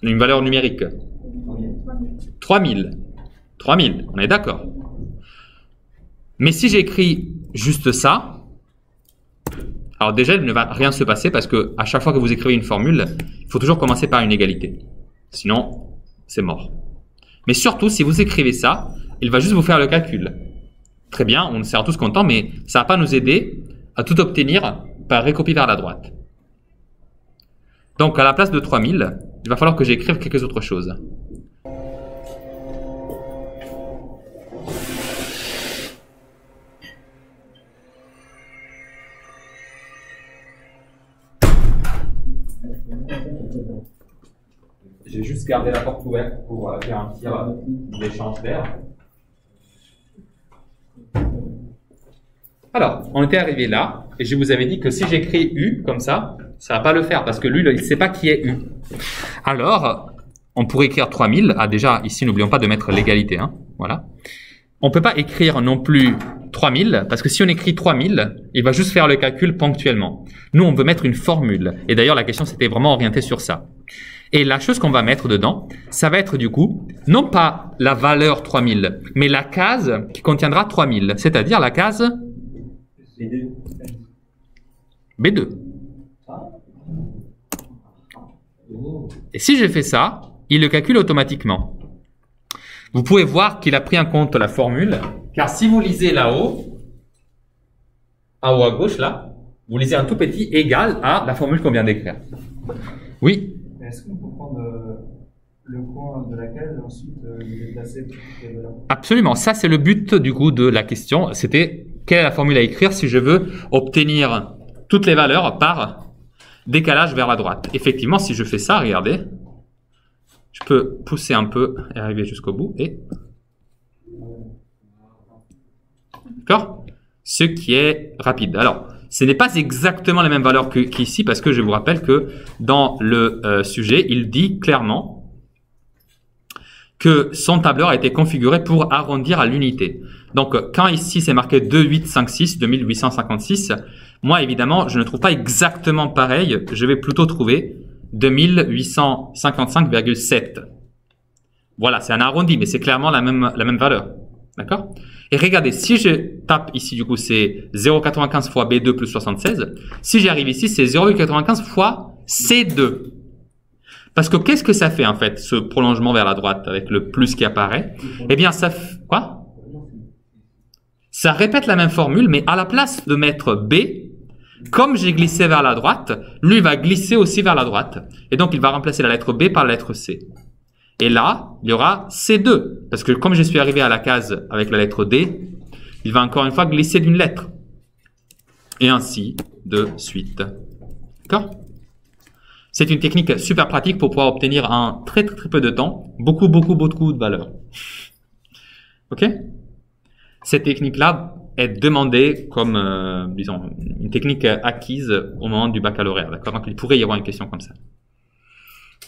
une valeur numérique. 3000. 3000, on est d'accord. Mais si j'écris juste ça, alors déjà, il ne va rien se passer parce que à chaque fois que vous écrivez une formule, il faut toujours commencer par une égalité. Sinon, c'est mort. Mais surtout, si vous écrivez ça, il va juste vous faire le calcul. Très bien, on sera tous contents, mais ça ne va pas nous aider à tout obtenir par recopier vers la droite. Donc, à la place de 3000, il va falloir que j'écrive quelque autre chose. J'ai juste gardé la porte ouverte pour faire un petit échange d'air. Alors, on était arrivé là, et je vous avais dit que si j'écris U comme ça, ça va pas le faire, parce que lui, il ne sait pas qui est U. Alors, on pourrait écrire 3000. Ah, déjà, ici, n'oublions pas de mettre l'égalité. Hein, voilà. On peut pas écrire non plus 3000, parce que si on écrit 3000, il va juste faire le calcul ponctuellement. Nous, on veut mettre une formule. Et d'ailleurs, la question s'était vraiment orientée sur ça. Et la chose qu'on va mettre dedans, ça va être du coup, non pas la valeur 3000, mais la case qui contiendra 3000, c'est-à-dire la case B2. Et si j'ai fait ça, il le calcule automatiquement. vous pouvez voir qu'il a pris en compte la formule, car si vous lisez là-haut, en haut à gauche, là, vous lisez un tout petit égal à la formule qu'on vient d'écrire. Oui? Est-ce qu'on peut prendre le coin de la case et ensuite le déplacer pour toutes les valeurs? Absolument. Ça, c'est le but du coup de la question. C'était quelle est la formule à écrire si je veux obtenir toutes les valeurs par décalage vers la droite. Effectivement, si je fais ça, regardez, je peux pousser un peu et arriver jusqu'au bout et... D'accord? Ce qui est rapide. Alors, ce n'est pas exactement les mêmes valeurs qu'ici parce que je vous rappelle que dans le sujet, il dit clairement que son tableur a été configuré pour arrondir à l'unité. Donc, quand ici c'est marqué 2856, 2856, moi évidemment, je ne trouve pas exactement pareil. Je vais plutôt trouver 2855,7. Voilà, c'est un arrondi, mais c'est clairement la même valeur. D'accord? Et regardez, si je tape ici, du coup, c'est 0,95 fois B2 plus 76. Si j'arrive ici, c'est 0,95 fois C2. Parce que qu'est-ce que ça fait, en fait, ce prolongement vers la droite avec le plus qui apparaît? Eh bien, ça fait... Quoi? Ça répète la même formule, mais à la place de mettre B, comme j'ai glissé vers la droite, lui va glisser aussi vers la droite. Et donc, il va remplacer la lettre B par la lettre C. Et là, il y aura C2. Parce que comme je suis arrivé à la case avec la lettre D, il va encore une fois glisser d'une lettre. Et ainsi de suite. D'accord? C'est une technique super pratique pour pouvoir obtenir en très peu de temps beaucoup de valeurs. Ok? Cette technique-là est demandée comme, disons, une technique acquise au moment du baccalauréat. D'accord? Donc, il pourrait y avoir une question comme ça.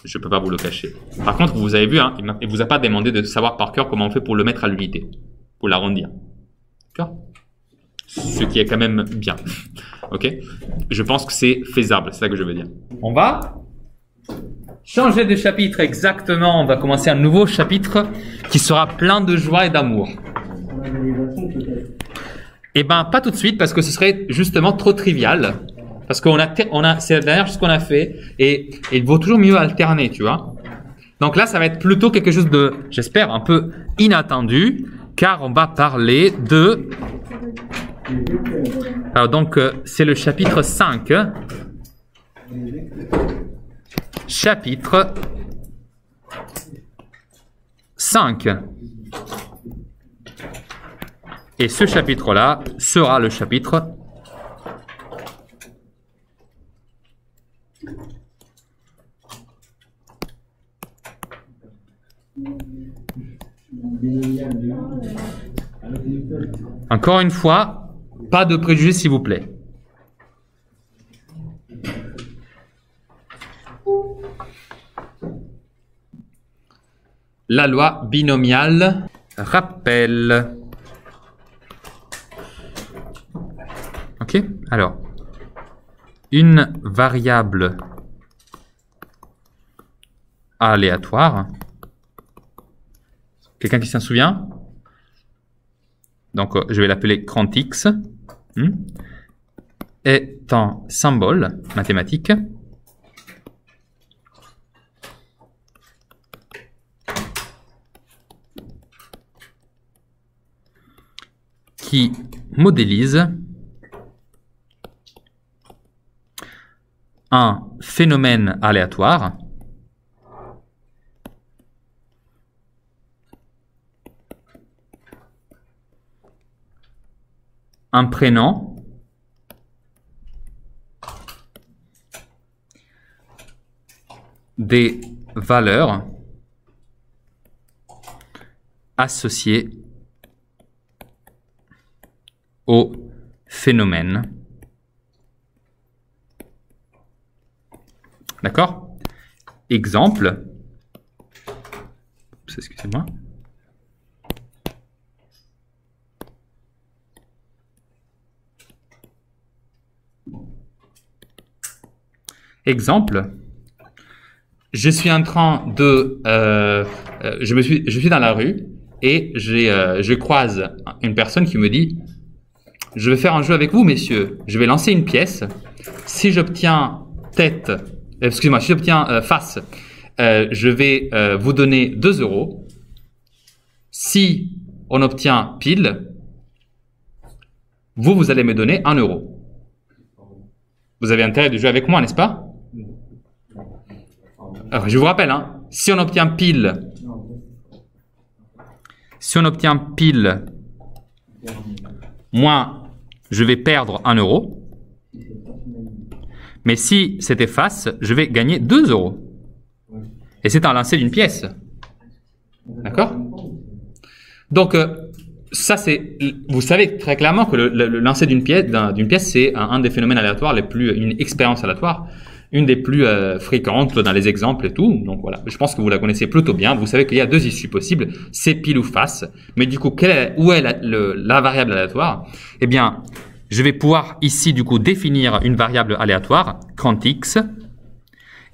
Je ne peux pas vous le cacher. Par contre, vous avez vu, hein, il ne vous a pas demandé de savoir par cœur comment on fait pour le mettre à l'unité, pour l'arrondir. D'accord? Ce qui est quand même bien. Ok? Je pense que c'est faisable, c'est ça que je veux dire. On va changer de chapitre exactement. On va commencer un nouveau chapitre qui sera plein de joie et d'amour. Eh ben, pas tout de suite parce que ce serait justement trop trivial. Parce qu'on c'est la dernière chose qu'on a fait et il vaut toujours mieux alterner, tu vois. Donc là, ça va être plutôt quelque chose de, j'espère, un peu inattendu, car on va parler de... Alors donc, c'est le chapitre 5. Chapitre 5. Et ce chapitre-là sera le chapitre encore une fois, pas de préjugés s'il vous plaît. La loi binomiale rappelle. Ok, alors, une variable aléatoire. Quelqu'un qui s'en souvient? Donc, je vais l'appeler grand X, est un symbole mathématique qui modélise un phénomène aléatoire un prénom des valeurs associées au phénomène. D'accord? Exemple. Excusez-moi. Exemple. Je suis en train de... je suis dans la rue et je croise une personne qui me dit « Je vais faire un jeu avec vous, messieurs. Je vais lancer une pièce. Si j'obtiens tête... excusez-moi, si j'obtiens face, je vais vous donner 2 €. si on obtient pile, vous allez me donner 1 euro. Vous avez intérêt de jouer avec moi, n'est-ce pas? Alors, je vous rappelle, hein, si on obtient pile, moi, je vais perdre 1 euro. Mais si c'était face, je vais gagner 2 euros. Et c'est un lancer d'une pièce. D'accord? Donc, ça c'est, vous savez très clairement que le lancer d'une pièce, c'est un des phénomènes aléatoires une expérience aléatoire, une des plus fréquentes dans les exemples et tout. Donc voilà, je pense que vous la connaissez plutôt bien. Vous savez qu'il y a deux issues possibles, c'est pile ou face. Mais du coup, où est la variable aléatoire? Eh bien, je vais pouvoir ici du coup définir une variable aléatoire, grand X,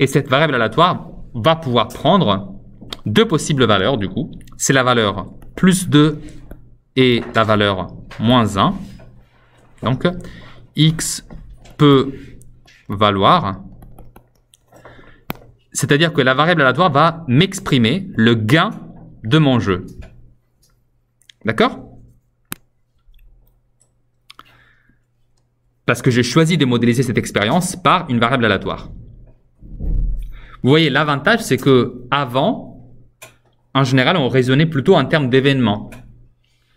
et cette variable aléatoire va pouvoir prendre deux possibles valeurs du coup. C'est la valeur plus 2 et la valeur moins 1. Donc, X peut valoir, c'est-à-dire que la variable aléatoire va m'exprimer le gain de mon jeu. D'accord? Parce que j'ai choisi de modéliser cette expérience par une variable aléatoire. Vous voyez, l'avantage, c'est que avant, en général, on raisonnait plutôt en termes d'événements.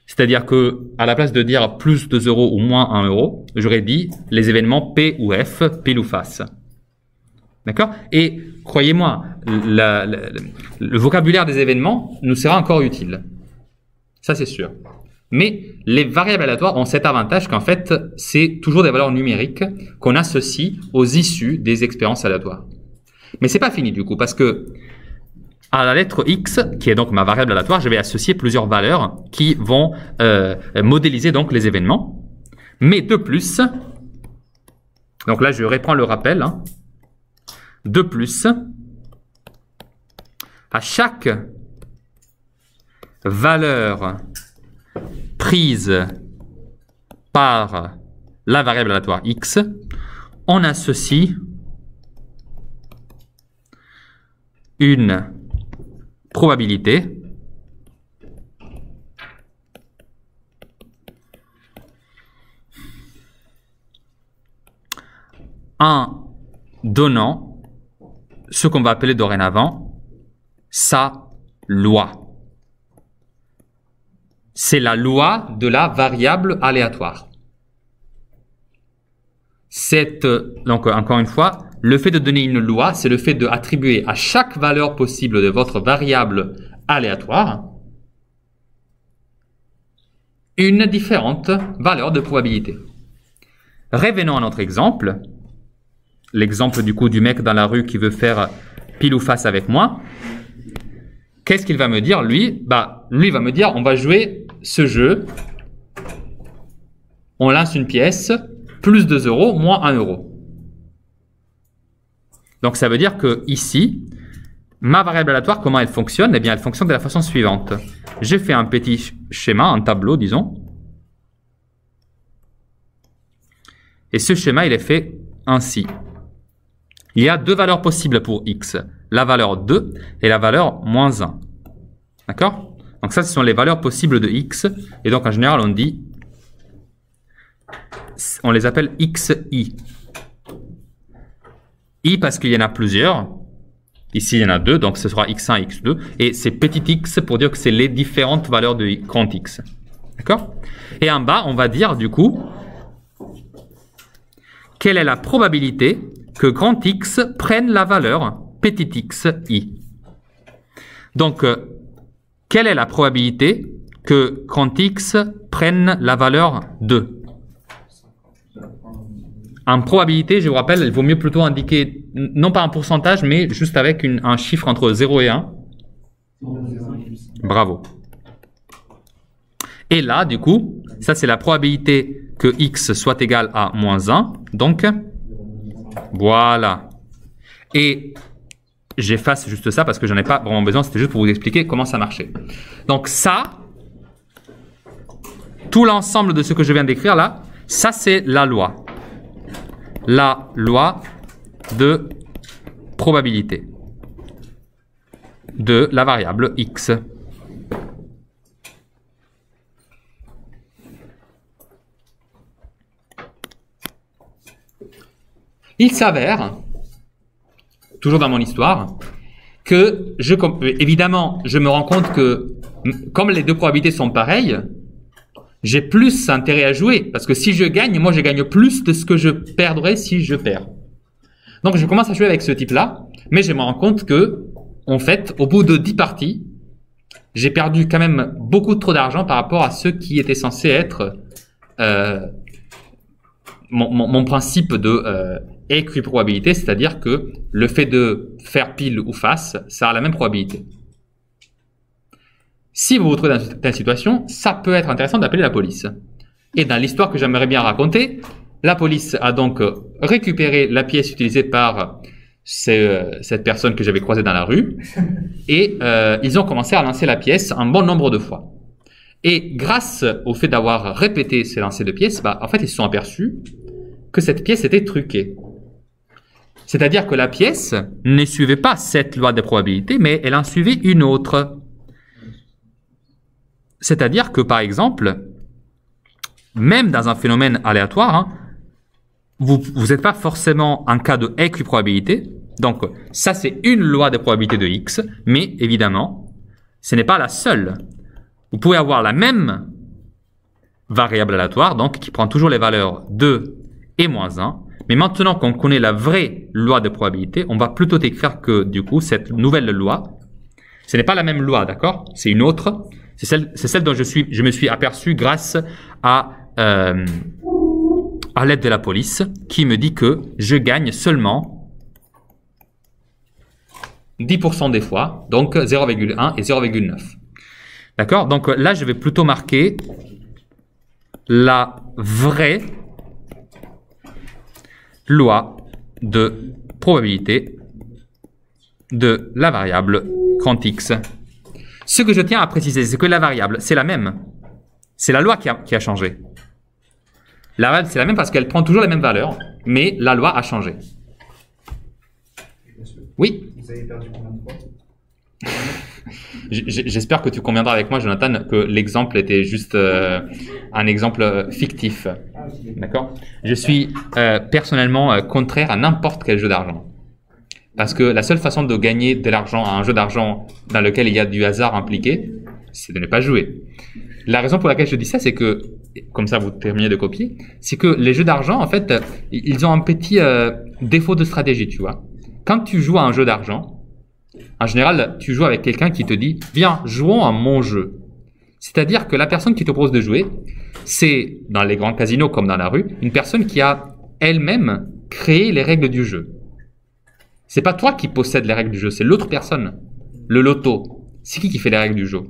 C'est-à-dire que, à la place de dire plus 2 euros ou moins 1 euro, j'aurais dit les événements P ou F, pile ou face. D'accord? Et croyez-moi, le vocabulaire des événements nous sera encore utile. Ça, c'est sûr. Mais les variables aléatoires ont cet avantage qu'en fait, c'est toujours des valeurs numériques qu'on associe aux issues des expériences aléatoires. Mais c'est pas fini du coup, parce que à la lettre X, qui est donc ma variable aléatoire, je vais associer plusieurs valeurs qui vont modéliser donc les événements. Mais de plus, donc là je reprends le rappel, hein, de plus, à chaque valeur prise par la variable aléatoire X, on associe une probabilité en donnant ce qu'on va appeler dorénavant sa loi. C'est la loi de la variable aléatoire. Donc, encore une fois, le fait de donner une loi, c'est le fait d'attribuer à chaque valeur possible de votre variable aléatoire une différente valeur de probabilité. Revenons à notre exemple. L'exemple du coup du mec dans la rue qui veut faire pile ou face avec moi. Qu'est-ce qu'il va me dire, lui? Lui va me dire, on va jouer ce jeu. On lance une pièce, plus 2 euros, moins 1 euro. Donc, ça veut dire que ici, ma variable aléatoire, comment elle fonctionne? Eh bien, elle fonctionne de la façon suivante. J'ai fait un petit schéma, un tableau, disons. Et ce schéma, il est fait ainsi. Il y a deux valeurs possibles pour X. La valeur 2 et la valeur moins 1. D'accord? Donc, ça, ce sont les valeurs possibles de X. Et donc, en général, on les appelle XI. I parce qu'il y en a plusieurs. Ici, il y en a deux, donc ce sera x1 et x2. Et c'est petit x pour dire que c'est les différentes valeurs de grand X. D'accord? Et en bas, on va dire du coup, quelle est la probabilité que grand X prenne la valeur petit x i. Donc, quelle est la probabilité que grand X prenne la valeur 2? En probabilité, je vous rappelle, il vaut mieux plutôt indiquer, non pas un pourcentage, mais juste avec un chiffre entre 0 et 1. Bravo. Et là, du coup, ça c'est la probabilité que x soit égal à moins 1. Donc, voilà. Et j'efface juste ça parce que j'en ai pas vraiment besoin, c'était juste pour vous expliquer comment ça marchait. Donc ça, tout l'ensemble de ce que je viens d'écrire là, ça c'est la loi. La loi de probabilité de la variable x. Il s'avère, toujours dans mon histoire, que évidemment, je me rends compte que comme les deux probabilités sont pareilles, j'ai plus intérêt à jouer. Parce que si je gagne, moi je gagne plus de ce que je perdrais si je perds. Donc je commence à jouer avec ce type-là, mais je me rends compte que, en fait, au bout de 10 parties, j'ai perdu quand même beaucoup trop d'argent par rapport à ce qui était censé être mon principe de équiprobabilité, c'est-à-dire que le fait de faire pile ou face, ça a la même probabilité. Si vous vous trouvez dans telle situation, ça peut être intéressant d'appeler la police. Et dans l'histoire que j'aimerais bien raconter, la police a donc récupéré la pièce utilisée par cette personne que j'avais croisée dans la rue et ils ont commencé à lancer la pièce un bon nombre de fois. Et grâce au fait d'avoir répété ces lancers de pièces, en fait, ils se sont aperçus que cette pièce était truquée. C'est-à-dire que la pièce ne suivait pas cette loi des probabilités, mais elle en suivait une autre. C'est-à-dire que, par exemple, même dans un phénomène aléatoire, vous n'êtes pas forcément en cas de équiprobabilité. Donc, ça, c'est une loi des probabilités de X, mais évidemment, ce n'est pas la seule. Vous pouvez avoir la même variable aléatoire, donc qui prend toujours les valeurs 2 et moins 1, mais maintenant qu'on connaît la vraie loi de probabilité, on va plutôt écrire que, du coup, cette nouvelle loi, ce n'est pas la même loi, d'accord? C'est une autre. C'est celle dont je me suis aperçu grâce à l'aide de la police, qui me dit que je gagne seulement 10% des fois, donc 0,1 et 0,9. D'accord? Donc là, je vais plutôt marquer la vraie loi de probabilité de la variable grand X. Ce que je tiens à préciser, c'est que la variable, c'est la même. C'est la loi qui a changé. La variable, c'est la même parce qu'elle prend toujours les mêmes valeurs, mais la loi a changé. Oui? Vous avez perdu combien de fois? J'espère que tu conviendras avec moi, Jonathan, que l'exemple était juste un exemple fictif. D'accord? Je suis personnellement contraire à n'importe quel jeu d'argent. Parce que la seule façon de gagner de l'argent à un jeu d'argent dans lequel il y a du hasard impliqué, c'est de ne pas jouer. La raison pour laquelle je dis ça, c'est que, comme ça vous terminez de copier, c'est que les jeux d'argent, en fait, ils ont un petit défaut de stratégie, tu vois. Quand tu joues à un jeu d'argent, en général, tu joues avec quelqu'un qui te dit « Viens, jouons à mon jeu ». C'est-à-dire que la personne qui te propose de jouer, c'est, dans les grands casinos comme dans la rue, une personne qui a elle-même créé les règles du jeu. C'est pas toi qui possèdes les règles du jeu, c'est l'autre personne. Le loto, c'est qui fait les règles du jeu?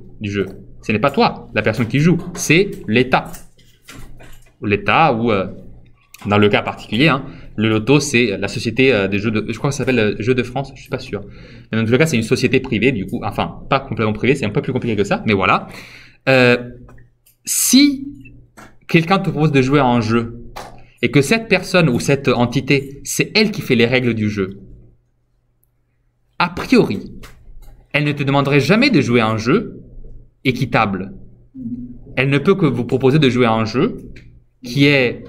Ce n'est pas toi, la personne qui joue, c'est l'État. L'État ou, dans le cas particulier, le loto, c'est la société des jeux de... Je crois que ça s'appelle Jeux de France, je suis pas sûr. Mais dans tout le cas, c'est une société privée, du coup. Enfin, pas complètement privée, c'est un peu plus compliqué que ça, mais voilà. Si quelqu'un te propose de jouer à un jeu, et que cette personne ou cette entité, c'est elle qui fait les règles du jeu, a priori, elle ne te demanderait jamais de jouer à un jeu équitable. Elle ne peut que vous proposer de jouer à un jeu qui est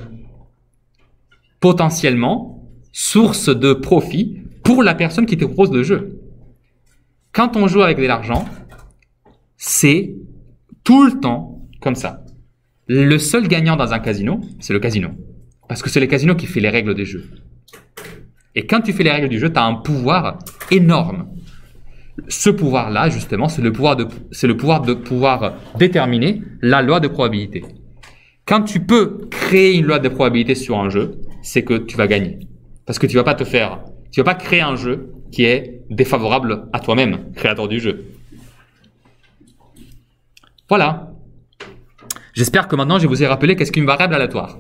potentiellement source de profit pour la personne qui te propose le jeu. Quand on joue avec de l'argent, c'est tout le temps comme ça. Le seul gagnant dans un casino, c'est le casino. Parce que c'est le casino qui fait les règles des jeux. Et quand tu fais les règles du jeu, tu as un pouvoir énorme. Ce pouvoir-là, justement, c'est le pouvoir de pouvoir déterminer la loi de probabilité. Quand tu peux créer une loi de probabilité sur un jeu, c'est que tu vas gagner. Parce que tu vas pas créer un jeu qui est défavorable à toi-même, créateur du jeu. Voilà. J'espère que maintenant je vous ai rappelé qu'est-ce qu'une variable aléatoire.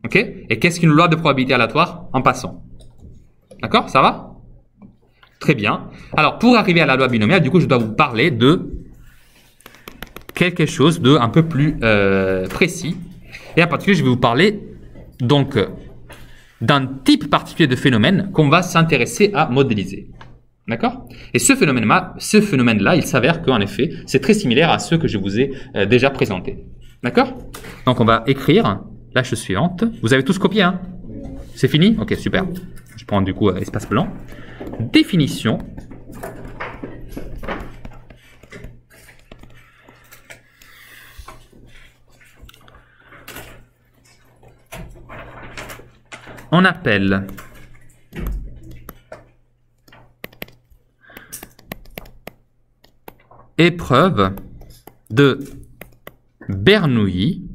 Ok? Et qu'est-ce qu'une loi de probabilité aléatoire en passant. D'accord? Ça va? Très bien. Alors, pour arriver à la loi binomiale, du coup, je dois vous parler de quelque chose de un peu plus précis. Et en particulier, je vais vous parler donc d'un type particulier de phénomène qu'on va s'intéresser à modéliser. D'accord? Et ce phénomène-là, il s'avère qu'en effet, c'est très similaire à ceux que je vous ai déjà présentés. D'accord? Donc, on va écrire la chose suivante. Vous avez tous copié, hein? C'est fini? Ok, super. Je prends du coup espace blanc. Définition. On appelle épreuve de Bernoulli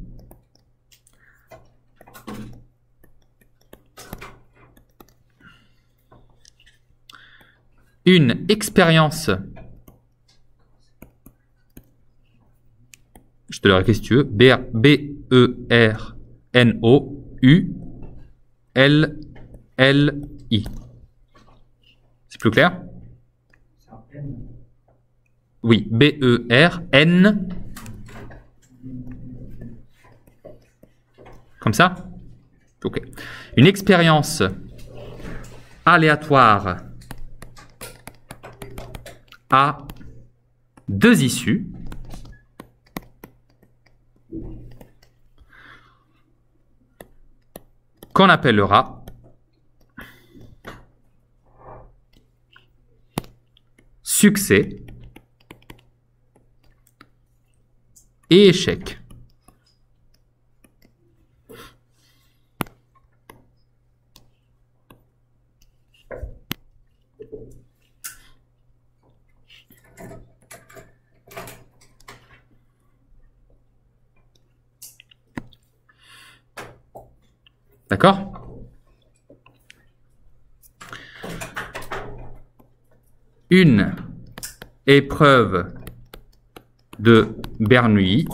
une expérience, je te le répète si tu veux, B-E-R-N-O-U-L-L-I. C'est plus clair? Oui, B-E-R-N. Comme ça? Ok. Une expérience aléatoire à deux issues. Qu'on appellera succès et échec. D'accord? Une épreuve de Bernoulli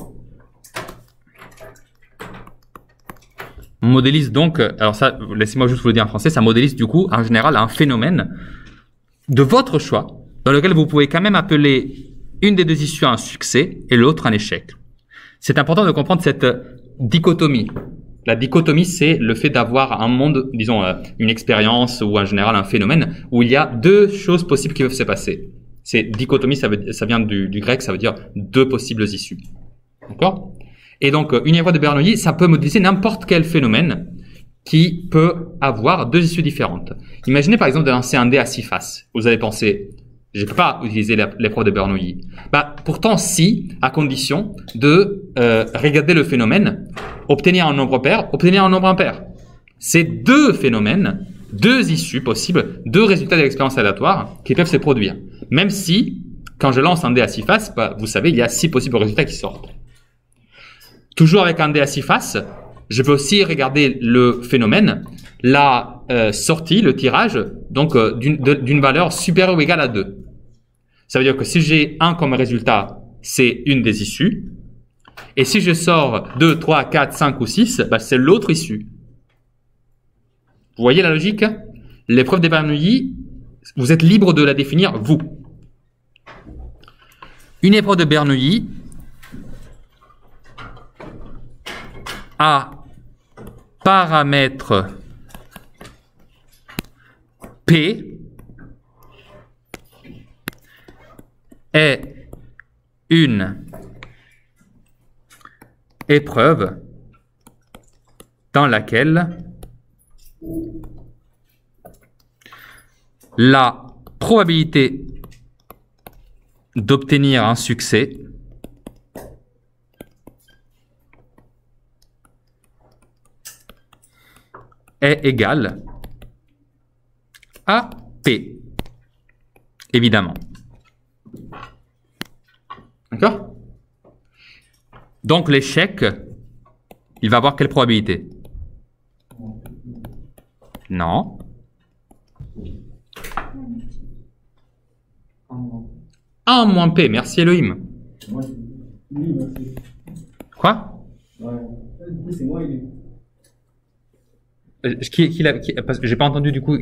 modélise donc, alors ça, laissez-moi juste vous le dire en français, ça modélise du coup en général un phénomène de votre choix dans lequel vous pouvez quand même appeler une des deux issues un succès et l'autre un échec. C'est important de comprendre cette dichotomie. La dichotomie, c'est le fait d'avoir un monde, disons, une expérience ou en général un phénomène où il y a deux choses possibles qui peuvent se passer. C'est dichotomie, ça vient du grec, ça veut dire deux possibles issues. D'accord? Et donc, une épreuve de Bernoulli, ça peut modéliser n'importe quel phénomène qui peut avoir deux issues différentes. Imaginez par exemple de lancer un dé à 6 faces. Vous allez penser, je ne peux pas utiliser l'épreuve de Bernoulli. Bah, pourtant, si, à condition de regarder le phénomène, obtenir un nombre pair, obtenir un nombre impair. C'est deux phénomènes, deux issues possibles, deux résultats de l'expérience aléatoire qui peuvent se produire. Même si, quand je lance un dé à 6 faces, bah, vous savez, il y a 6 possibles résultats qui sortent. Toujours avec un dé à 6 faces, je peux aussi regarder le phénomène, la sortie, le tirage, donc d'une valeur supérieure ou égale à 2. Ça veut dire que si j'ai 1 comme résultat, c'est une des issues. Et si je sors 2, 3, 4, 5 ou 6, bah, c'est l'autre issue. Vous voyez la logique? L'épreuve de Bernoulli, vous êtes libre de la définir, vous. Une épreuve de Bernoulli a paramètre P est une épreuve dans laquelle la probabilité d'obtenir un succès est égale à P, évidemment. D'accord? Donc l'échec, il va avoir quelle probabilité? Non. Un moins P, merci Elohim. Quoi? C'est moi, il est. Parce que j'ai pas entendu du coup.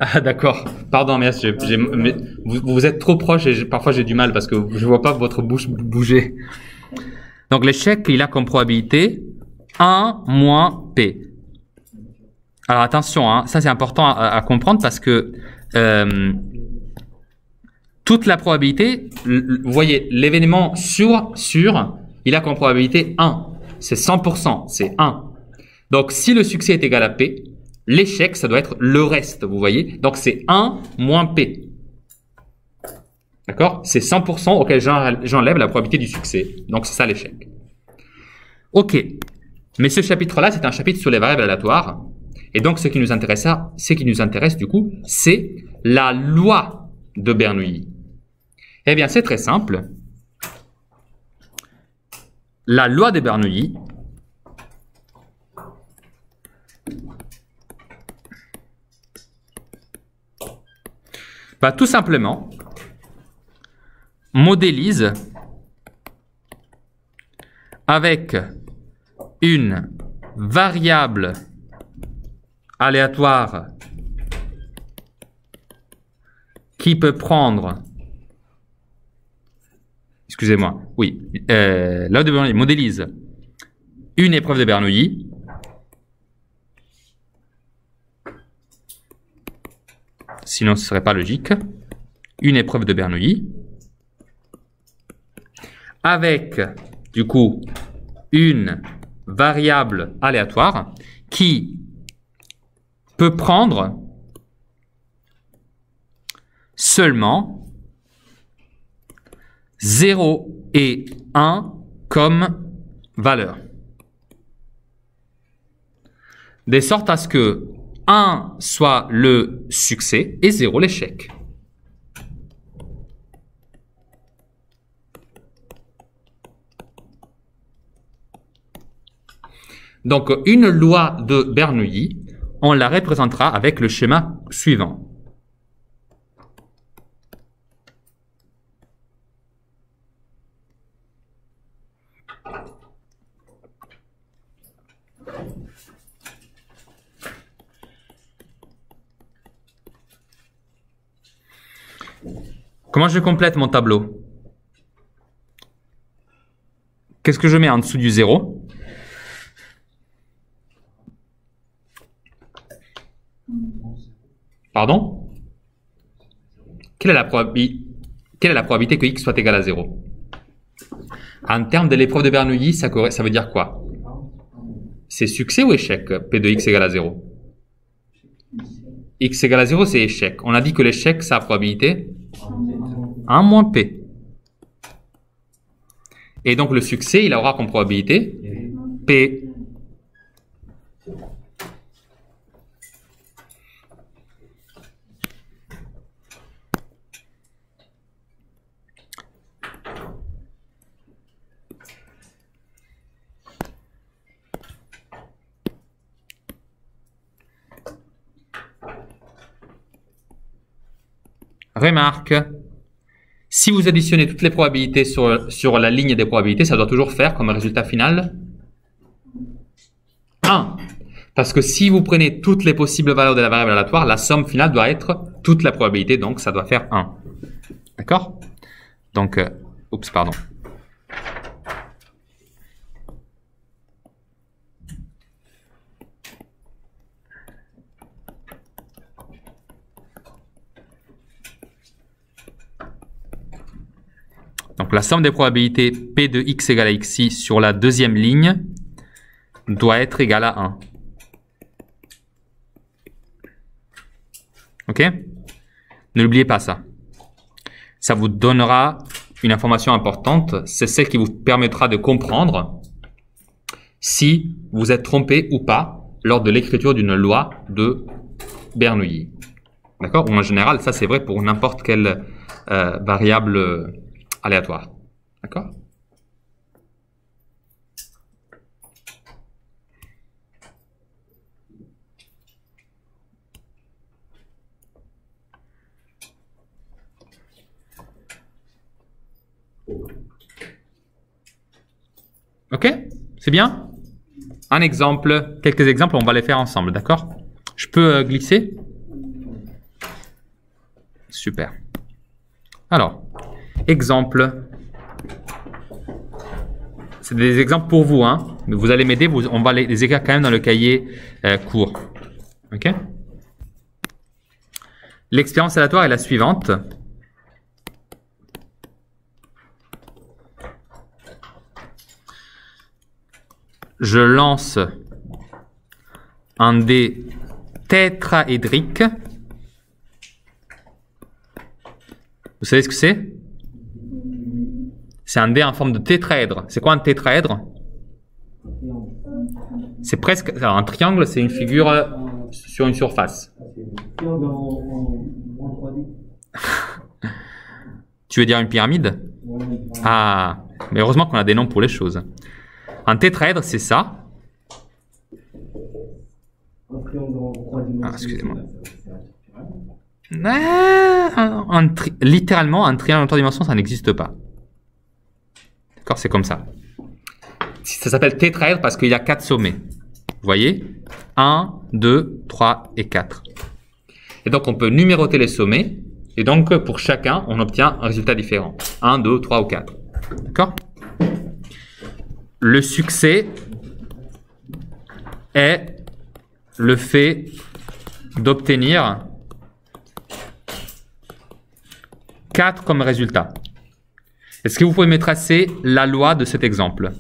Ah d'accord. Pardon, merci. Vous êtes trop proche et parfois j'ai du mal parce que je vois pas votre bouche bouger. Donc l'échec, il a comme probabilité 1 moins P. Alors attention, hein, ça c'est important à comprendre parce que toute la probabilité, vous voyez, l'événement sur, il a comme probabilité 1. C'est 100%, c'est 1. Donc, si le succès est égal à P, l'échec, ça doit être le reste, vous voyez. Donc, c'est 1 moins P. D'accord? C'est 100% auquel j'enlève la probabilité du succès. Donc, c'est ça l'échec. OK. Mais ce chapitre-là, c'est un chapitre sur les variables aléatoires. Et donc, ce qui nous intéresse du coup, c'est la loi de Bernoulli. Eh bien, c'est très simple. La loi de Bernoulli va tout simplement modélise avec une variable aléatoire qui peut prendre, excusez-moi, oui, la loi de Bernoulli modélise une épreuve de Bernoulli sinon ce serait pas logique, une épreuve de Bernoulli avec du coup une variable aléatoire qui peut prendre seulement 0 et 1 comme valeur. De sorte à ce que 1 soit le succès et 0 l'échec. Donc, une loi de Bernoulli, on la représentera avec le schéma suivant. Comment je complète mon tableau? Qu'est-ce que je mets en dessous du 0? Pardon? Quelle est la probabilité que x soit égal à 0? En termes de l'épreuve de Bernoulli, ça veut dire quoi? C'est succès ou échec, P de x égale à 0? X égale à 0, c'est échec. On a dit que l'échec, sa probabilité 1 moins P. Et donc le succès, il aura comme probabilité P. Remarque, si vous additionnez toutes les probabilités sur la ligne des probabilités, ça doit toujours faire comme résultat final 1. Parce que si vous prenez toutes les possibles valeurs de la variable aléatoire, la somme finale doit être toute la probabilité, donc ça doit faire 1. D'accord? Donc, oups, pardon. Donc la somme des probabilités P de x égale à xi sur la deuxième ligne doit être égale à 1. Ok? Ne l'oubliez pas ça. Ça vous donnera une information importante, c'est celle qui vous permettra de comprendre si vous êtes trompé ou pas lors de l'écriture d'une loi de Bernoulli. D'accord? Ou en général, ça c'est vrai pour n'importe quelle variable aléatoire. D'accord? Ok? C'est bien? Un exemple, quelques exemples, on va les faire ensemble, d'accord? Je peux glisser? Super. Alors, exemple. C'est des exemples pour vous, hein. Mais vous allez m'aider, on va les écrire quand même dans le cahier court. Ok? L'expérience aléatoire est la suivante. Je lance un dé tétraédrique. Vous savez ce que c'est? C'est un dé en forme de tétraèdre. C'est quoi un tétraèdre? C'est presque... Alors, un triangle, c'est une figure sur une surface. Triangle en 3D. Tu veux dire une pyramide? Ouais, Ah, mais heureusement qu'on a des noms pour les choses. Un tétraèdre, c'est ça. un triangle en 3 dimensions. Ah, excusez-moi. Littéralement, un triangle en 3 dimensions, ça n'existe pas. D'accord, c'est comme ça. Ça s'appelle tétraèdre parce qu'il y a 4 sommets. Vous voyez? 1, 2, 3 et 4. Et donc, on peut numéroter les sommets. Et donc, pour chacun, on obtient un résultat différent. 1, 2, 3 ou 4. D'accord? Le succès est le fait d'obtenir 4 comme résultat. Est-ce que vous pouvez me tracer la loi de cet exemple?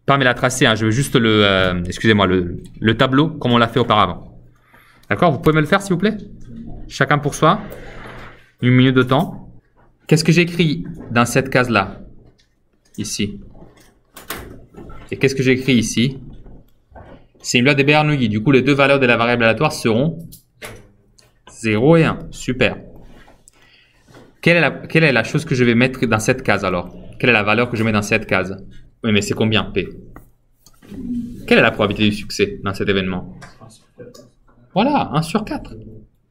Pas me la tracer, hein, je veux juste le tableau comme on l'a fait auparavant. D'accord? Vous pouvez me le faire s'il vous plaît? Chacun pour soi. 1 minute de temps. Qu'est-ce que j'écris dans cette case-là? Ici. Et qu'est-ce que j'écris ici? C'est une loi de Bernoulli. Du coup, les deux valeurs de la variable aléatoire seront 0 et 1. Super. Quelle est la chose que je vais mettre dans cette case alors? Quelle est la valeur que je mets dans cette case? Oui, mais c'est combien P? Quelle est la probabilité du succès dans cet événement? Voilà, 1 sur 4.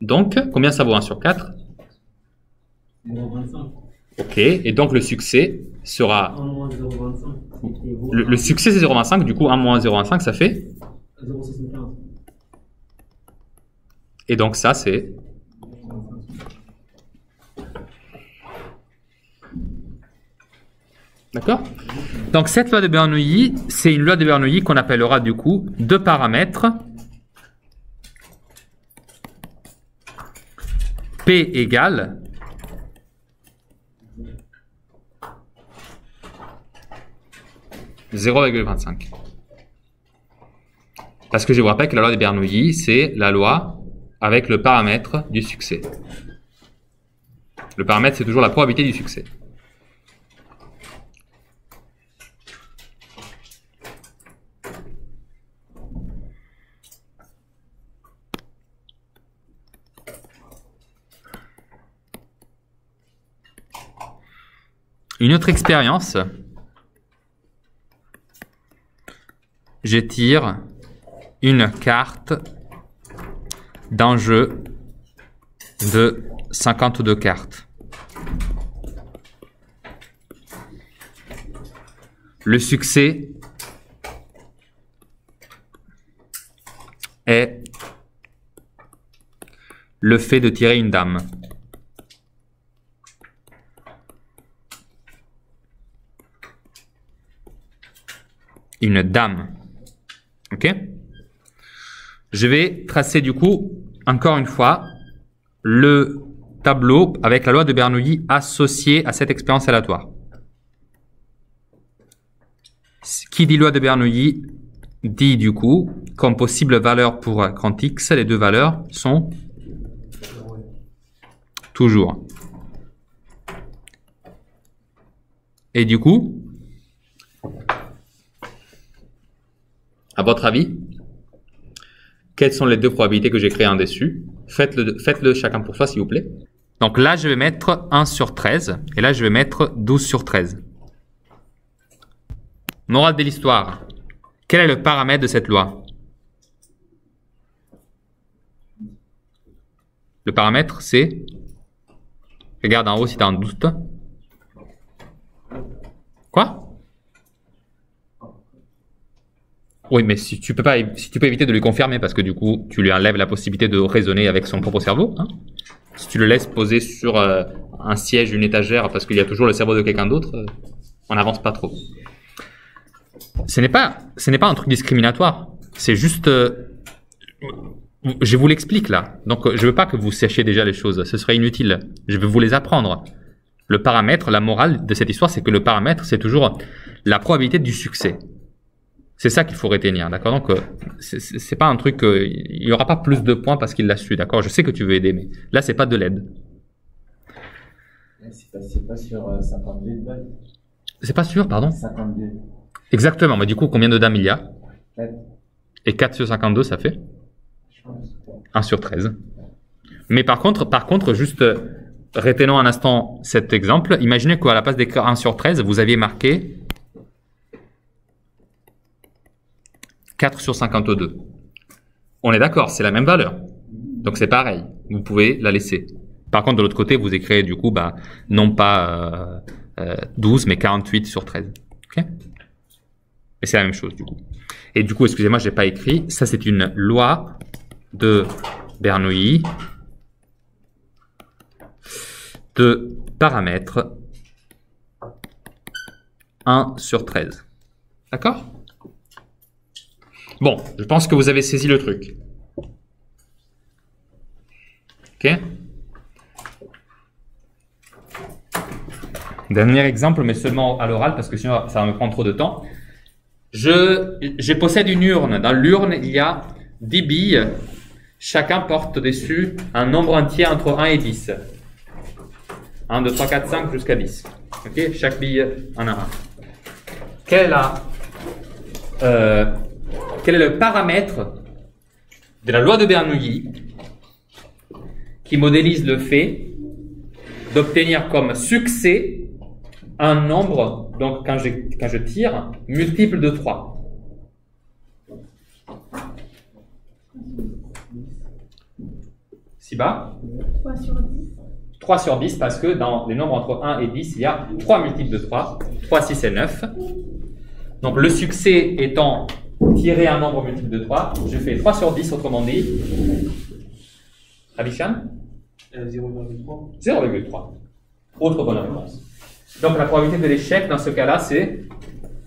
Donc, combien ça vaut 1 sur 4? 0,25. Ok, et donc le succès sera... 1 moins 0,25. Le succès c'est 0,25, du coup 1 moins 0,25 ça fait... 0,75. Et donc ça c'est... D'accord? Donc cette loi de Bernoulli, c'est une loi de Bernoulli qu'on appellera du coup deux paramètres. P égale (0,25). Parce que je vous rappelle que la loi de Bernoulli, c'est la loi avec le paramètre du succès. Le paramètre, c'est toujours la probabilité du succès. Une autre expérience, je tire une carte d'un jeu de 52 cartes. Le succès est le fait de tirer une dame. Une dame. Ok? Je vais tracer du coup, encore une fois, le tableau avec la loi de Bernoulli associée à cette expérience aléatoire. Qui dit loi de Bernoulli dit du coup, comme possible valeur pour grand X, les deux valeurs sont toujours. Et du coup, à votre avis, quelles sont les deux probabilités que j'ai créées en dessus? Faites-le chacun pour soi, s'il vous plaît. Donc là, je vais mettre 1 sur 13. Et là, je vais mettre 12 sur 13. Morale de l'histoire. Quel est le paramètre de cette loi? Le paramètre, c'est... Regarde en haut si tu as un doute. Quoi? Oui, mais si tu peux éviter de lui confirmer parce que du coup, tu lui enlèves la possibilité de raisonner avec son propre cerveau. Hein. Si tu le laisses poser sur un siège, une étagère, parce qu'il y a toujours le cerveau de quelqu'un d'autre, on n'avance pas trop. Ce n'est pas un truc discriminatoire. C'est juste... je vous l'explique là. Donc, je veux pas que vous sachiez déjà les choses. Ce serait inutile. Je vais vous les apprendre. Le paramètre, la morale de cette histoire, c'est que le paramètre, c'est toujours la probabilité du succès. C'est ça qu'il faut retenir, d'accord? Donc, c'est pas un truc, il y aura pas plus de points parce qu'il l'a su, d'accord? Je sais que tu veux aider, mais là, c'est pas de l'aide. C'est pas sur 52 de base. C'est pas sûr, pardon? 52. Exactement, mais du coup, combien de dames il y a? 4. Et 4 sur 52, ça fait 1 sur 13. Mais par contre, juste retenons un instant cet exemple. Imaginez qu'à la place d'écrire 1 sur 13, vous aviez marqué 4 sur 52. On est d'accord, c'est la même valeur. Donc c'est pareil, vous pouvez la laisser. Par contre, de l'autre côté, vous écrivez du coup, non pas 12, mais 48 sur 13. Ok? Et c'est la même chose du coup. Et du coup, excusez-moi, je n'ai pas écrit. Ça, c'est une loi de Bernoulli de paramètres 1 sur 13. D'accord? Bon, je pense que vous avez saisi le truc. Ok? Dernier exemple, mais seulement à l'oral, parce que sinon ça va me prendre trop de temps. Je possède une urne. Dans l'urne, il y a 10 billes. Chacun porte dessus un nombre entier entre 1 et 10. 1, 2, 3, 4, 5 jusqu'à 10. Ok? Chaque bille en a un. Quel est le paramètre de la loi de Bernoulli qui modélise le fait d'obtenir comme succès un nombre, donc quand je tire, multiple de 3. Si bas 3 sur 10. 3 sur 10 parce que dans les nombres entre 1 et 10, il y a 3 multiples de 3. 3, 6 et 9. Donc le succès étant tirer un nombre multiple de 3, je fais 3 sur 10, autrement dit. Abishan 0,3. 0,3. Autre bonne réponse. Donc la probabilité de l'échec dans ce cas-là, c'est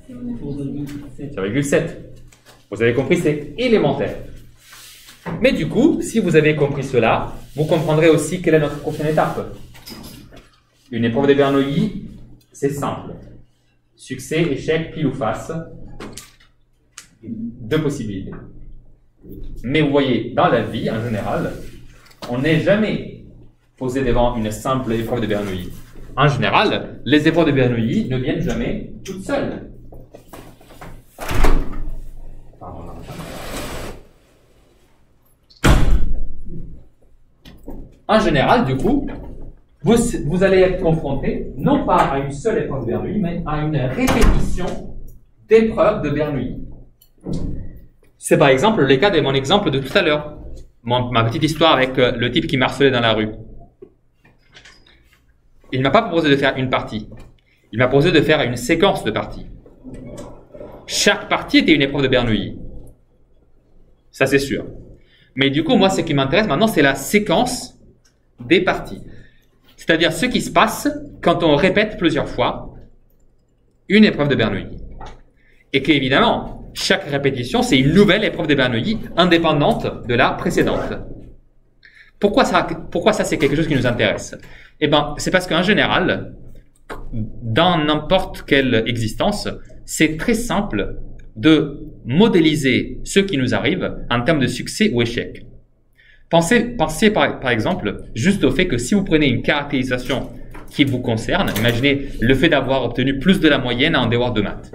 0,7. Vous avez compris, c'est élémentaire. Mais du coup, si vous avez compris cela, vous comprendrez aussi quelle est notre prochaine étape. Une épreuve de Bernoulli, c'est simple. Succès, échec, pile ou face. 2 possibilités. Mais vous voyez, dans la vie, en général, on n'est jamais posé devant une simple épreuve de Bernoulli. En général, les épreuves de Bernoulli ne viennent jamais toutes seules. En général, du coup, vous allez être confronté, non pas à une seule épreuve de Bernoulli, mais à une répétition d'épreuves de Bernoulli. C'est par exemple le cas de mon exemple de tout à l'heure. Ma petite histoire avec le type qui m'harcelait dans la rue. Il ne m'a pas proposé de faire une partie. Il m'a proposé de faire une séquence de parties. Chaque partie était une épreuve de Bernoulli. Ça, c'est sûr. Mais du coup, moi, ce qui m'intéresse maintenant, c'est la séquence des parties. C'est-à-dire ce qui se passe quand on répète plusieurs fois une épreuve de Bernoulli. Et qu'évidemment, chaque répétition, c'est une nouvelle épreuve de Bernoulli indépendante de la précédente. Pourquoi ça c'est quelque chose qui nous intéresse? Eh ben, c'est parce qu'en général, dans n'importe quelle existence, c'est très simple de modéliser ce qui nous arrive en termes de succès ou échec. Pensez par exemple juste au fait que si vous prenez une caractérisation qui vous concerne, imaginez le fait d'avoir obtenu plus de la moyenne en devoir de maths.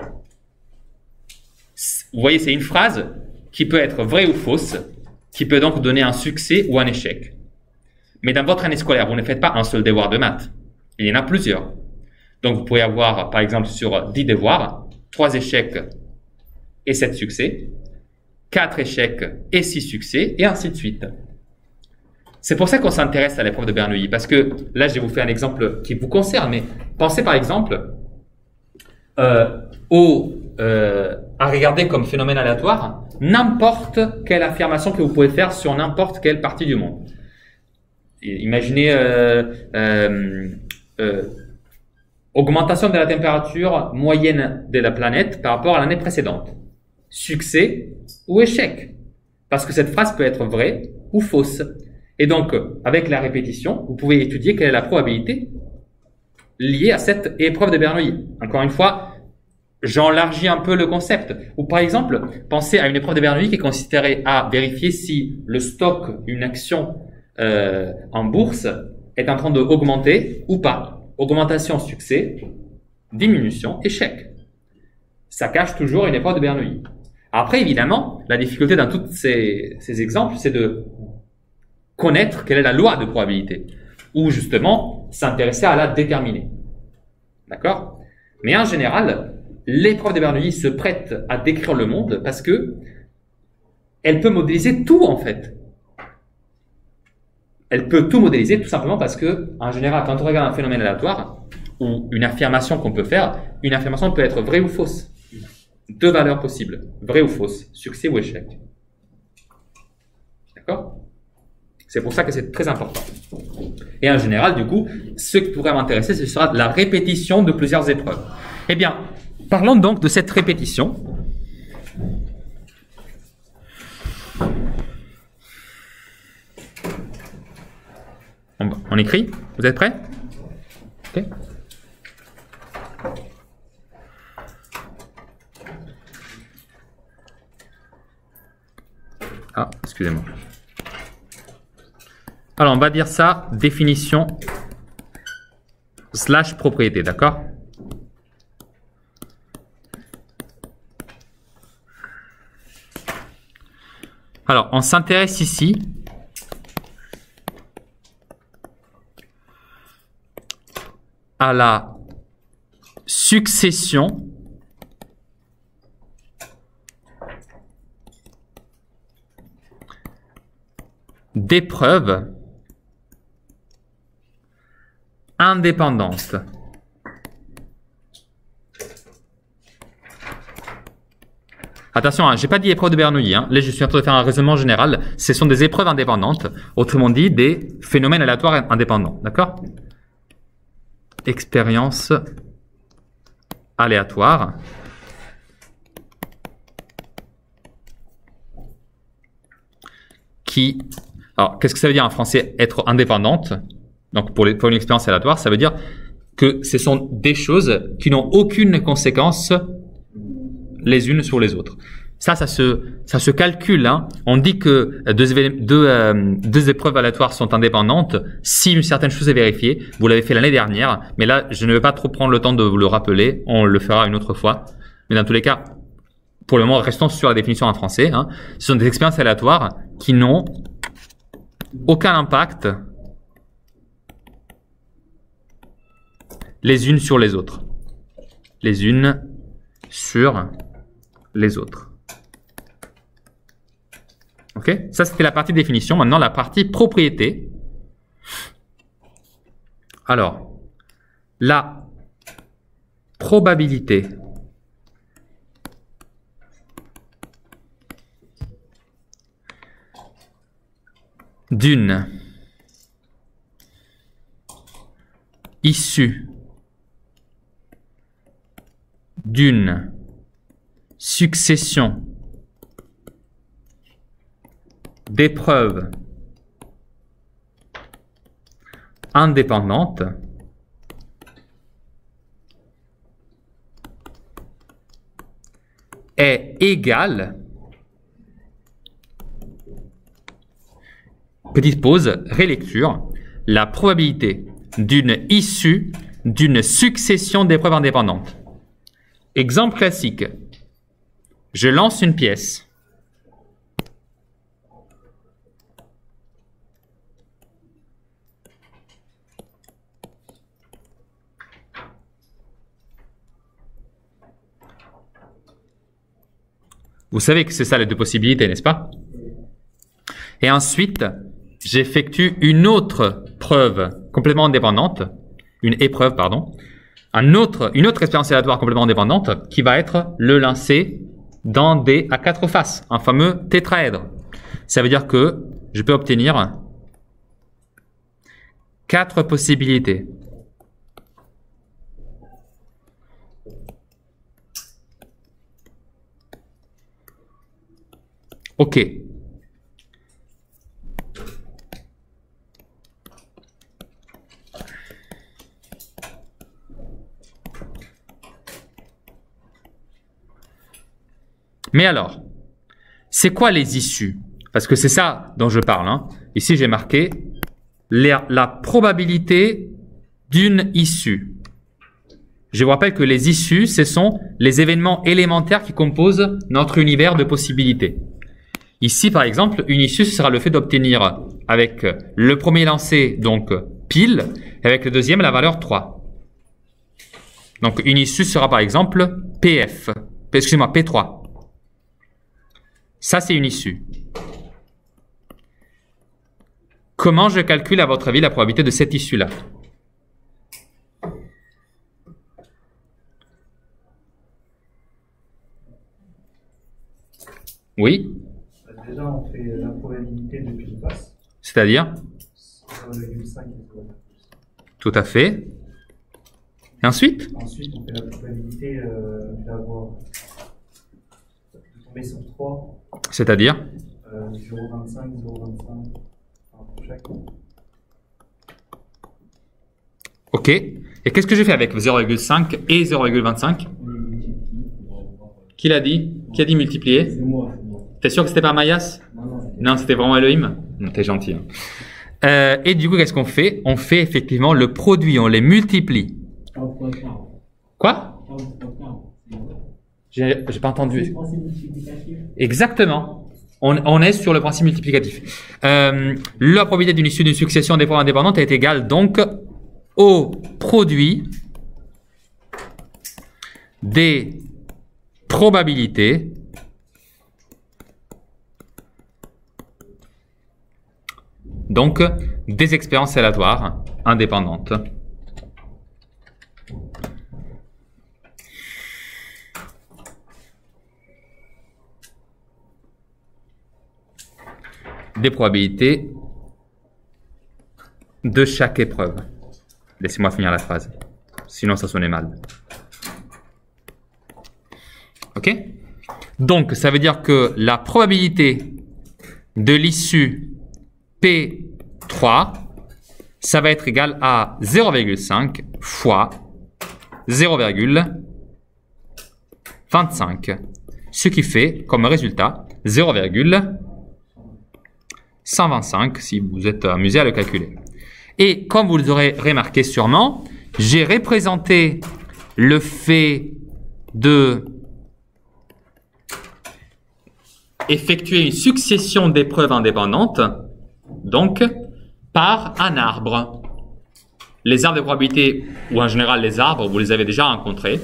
Vous voyez, c'est une phrase qui peut être vraie ou fausse, qui peut donc donner un succès ou un échec. Mais dans votre année scolaire, vous ne faites pas un seul devoir de maths. Il y en a plusieurs. Donc vous pourriez avoir, par exemple, sur 10 devoirs, 3 échecs et 7 succès, 4 échecs et 6 succès, et ainsi de suite. C'est pour ça qu'on s'intéresse à l'épreuve de Bernoulli, parce que là, je vais vous faire un exemple qui vous concerne, mais pensez par exemple à regarder comme phénomène aléatoire n'importe quelle affirmation que vous pouvez faire sur n'importe quelle partie du monde. Imaginez augmentation de la température moyenne de la planète par rapport à l'année précédente. Succès ou échec. Parce que cette phrase peut être vraie ou fausse. Et donc, avec la répétition, vous pouvez étudier quelle est la probabilité liée à cette épreuve de Bernoulli. Encore une fois, j'élargis un peu le concept. Ou par exemple, pensez à une épreuve de Bernoulli qui consisterait à vérifier si le stock d'une action en bourse est en train d'augmenter ou pas. Augmentation, succès, diminution, échec. Ça cache toujours une épreuve de Bernoulli. Après, évidemment, la difficulté dans tous ces exemples, c'est de connaître quelle est la loi de probabilité, ou justement s'intéresser à la déterminer. D'accord? Mais en général, l'épreuve de Bernoulli se prête à décrire le monde parce que elle peut modéliser tout en fait. Elle peut tout modéliser tout simplement parce que, en général, quand on regarde un phénomène aléatoire ou une affirmation qu'on peut faire, une affirmation peut être vraie ou fausse. Deux valeurs possibles, vraie ou fausse, succès ou échec. D'accord? C'est pour ça que c'est très important. Et en général, du coup, ce qui pourrait m'intéresser, ce sera la répétition de plusieurs épreuves. Eh bien, parlons donc de cette répétition. On écrit? Vous êtes prêts? Ok. Ah, excusez-moi. Alors, on va dire ça, définition / propriété, d'accord? Alors, on s'intéresse ici à la succession d'épreuves indépendantes. Attention, hein, j'ai pas dit épreuve de Bernoulli. Hein. Là, je suis en train de faire un raisonnement général. Ce sont des épreuves indépendantes, autrement dit, des phénomènes aléatoires indépendants. D'accord? Expérience aléatoire. Alors, qu'est-ce que ça veut dire en français, être indépendante? Donc, pour une expérience aléatoire, ça veut dire que ce sont des choses qui n'ont aucune conséquence les unes sur les autres. Ça se calcule. Hein. On dit que deux épreuves aléatoires sont indépendantes si une certaine chose est vérifiée. Vous l'avez fait l'année dernière, mais là, je ne vais pas trop prendre le temps de vous le rappeler. On le fera une autre fois. Mais dans tous les cas, pour le moment, restons sur la définition en français. Hein. Ce sont des expériences aléatoires qui n'ont aucun impact les unes sur les autres. Les unes sur les autres. Ok? Ça, c'était la partie définition. Maintenant, la partie propriété. Alors, la probabilité d'une issue d'une succession d'épreuves indépendantes est égale, petite pause, relecture, la probabilité d'une issue d'une succession d'épreuves indépendantes. Exemple classique. Je lance une pièce. Vous savez que c'est ça les deux possibilités, n'est-ce pas? Et ensuite, j'effectue une autre preuve complètement indépendante, une épreuve, pardon, une autre expérience aléatoire complètement indépendante qui va être le lancer dans des à quatre faces, un fameux tétraèdre. Ça veut dire que je peux obtenir 4 possibilités. Ok. Mais alors, c'est quoi les issues? Parce que c'est ça dont je parle. Hein. Ici, j'ai marqué la probabilité d'une issue. Je vous rappelle que les issues, ce sont les événements élémentaires qui composent notre univers de possibilités. Ici, par exemple, une issue, ce sera le fait d'obtenir avec le premier lancé, donc pile, et avec le deuxième, la valeur 3. Donc, une issue sera par exemple PF, excusez-moi, P3. Ça, c'est une issue. Comment je calcule, à votre avis, la probabilité de cette issue-là? Oui. Déjà, on fait la probabilité de pile face. C'est-à-dire? 0,5. Tout à fait. Et ensuite? Ensuite, on fait la probabilité d'avoir de tomber sur 3. C'est-à-dire? 0,25, 0,25 pour chaque. Ok. Et qu'est-ce que j'ai fait avec 0,5 et 0,25? Qui l'a dit? Qui a dit multiplier? C'est moi. T'es sûr que c'était pas Mayas? Non, c'était vraiment Elohim? T'es gentil. Hein. Et du coup, qu'est-ce qu'on fait? On fait effectivement le produit, on les multiplie. Quoi? J'ai pas entendu. Exactement. On est sur le principe multiplicatif. La probabilité d'une issue d'une succession d'épreuves indépendantes est égale donc au produit des probabilités donc des expériences aléatoires indépendantes. Des probabilités de chaque épreuve. Laissez-moi finir la phrase, sinon ça sonnait mal. Ok? Donc, ça veut dire que la probabilité de l'issue P3, ça va être égal à 0,5 fois 0,25, ce qui fait comme résultat 0,125 si vous êtes amusé à le calculer. Et comme vous l'aurez remarqué sûrement, j'ai représenté le fait de effectuer une succession d'épreuves indépendantes, donc par un arbre. Les arbres de probabilité, ou en général les arbres, vous les avez déjà rencontrés.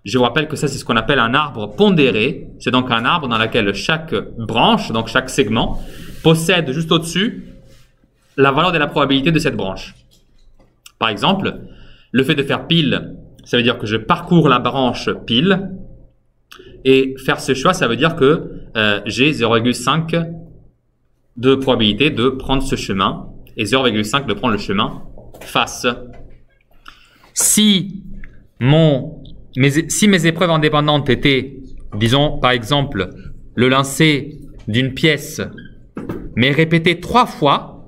Je vous rappelle que ça, c'est ce qu'on appelle un arbre pondéré. C'est donc un arbre dans lequel chaque branche, donc chaque segment, possède juste au-dessus la valeur de la probabilité de cette branche. Par exemple, le fait de faire pile, ça veut dire que je parcours la branche pile. Et faire ce choix, ça veut dire que j'ai 0,5 de probabilité de prendre ce chemin et 0,5 de prendre le chemin face. Si mes épreuves indépendantes étaient, disons par exemple, le lancer d'une pièce, mais répété 3 fois,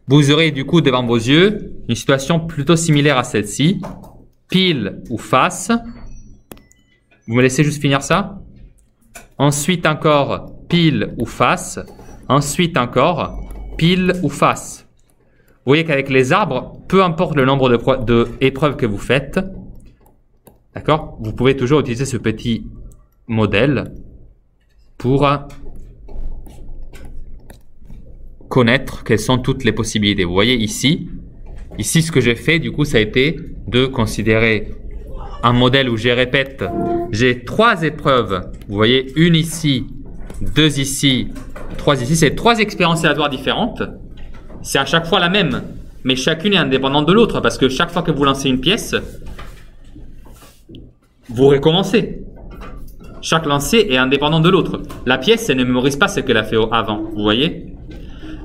vous aurez du coup devant vos yeux une situation plutôt similaire à celle-ci, pile ou face. Vous me laissez juste finir ça? Ensuite encore pile ou face. Ensuite encore pile ou face. Vous voyez qu'avec les arbres, peu importe le nombre de épreuves que vous faites, d'accord, vous pouvez toujours utiliser ce petit modèle pour connaître quelles sont toutes les possibilités. Vous voyez ici, ce que j'ai fait, du coup, ça a été de considérer un modèle où je répète, j'ai 3 épreuves. Vous voyez, une ici, 2 ici, 3 ici. C'est 3 expériences aléatoires différentes. C'est à chaque fois la même, mais chacune est indépendante de l'autre parce que chaque fois que vous lancez une pièce, vous recommencez. Chaque lancer est indépendant de l'autre. La pièce, elle ne mémorise pas ce qu'elle a fait avant. Vous voyez?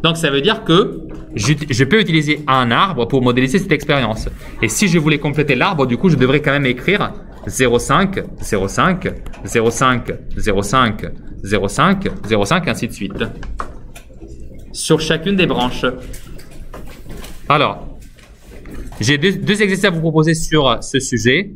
Donc, ça veut dire que je peux utiliser un arbre pour modéliser cette expérience. Et si je voulais compléter l'arbre, du coup, je devrais quand même écrire 0,5, 0,5, 0,5, 0,5, 0,5, 0,5, ainsi de suite. Sur chacune des branches. Alors, j'ai deux exercices à vous proposer sur ce sujet.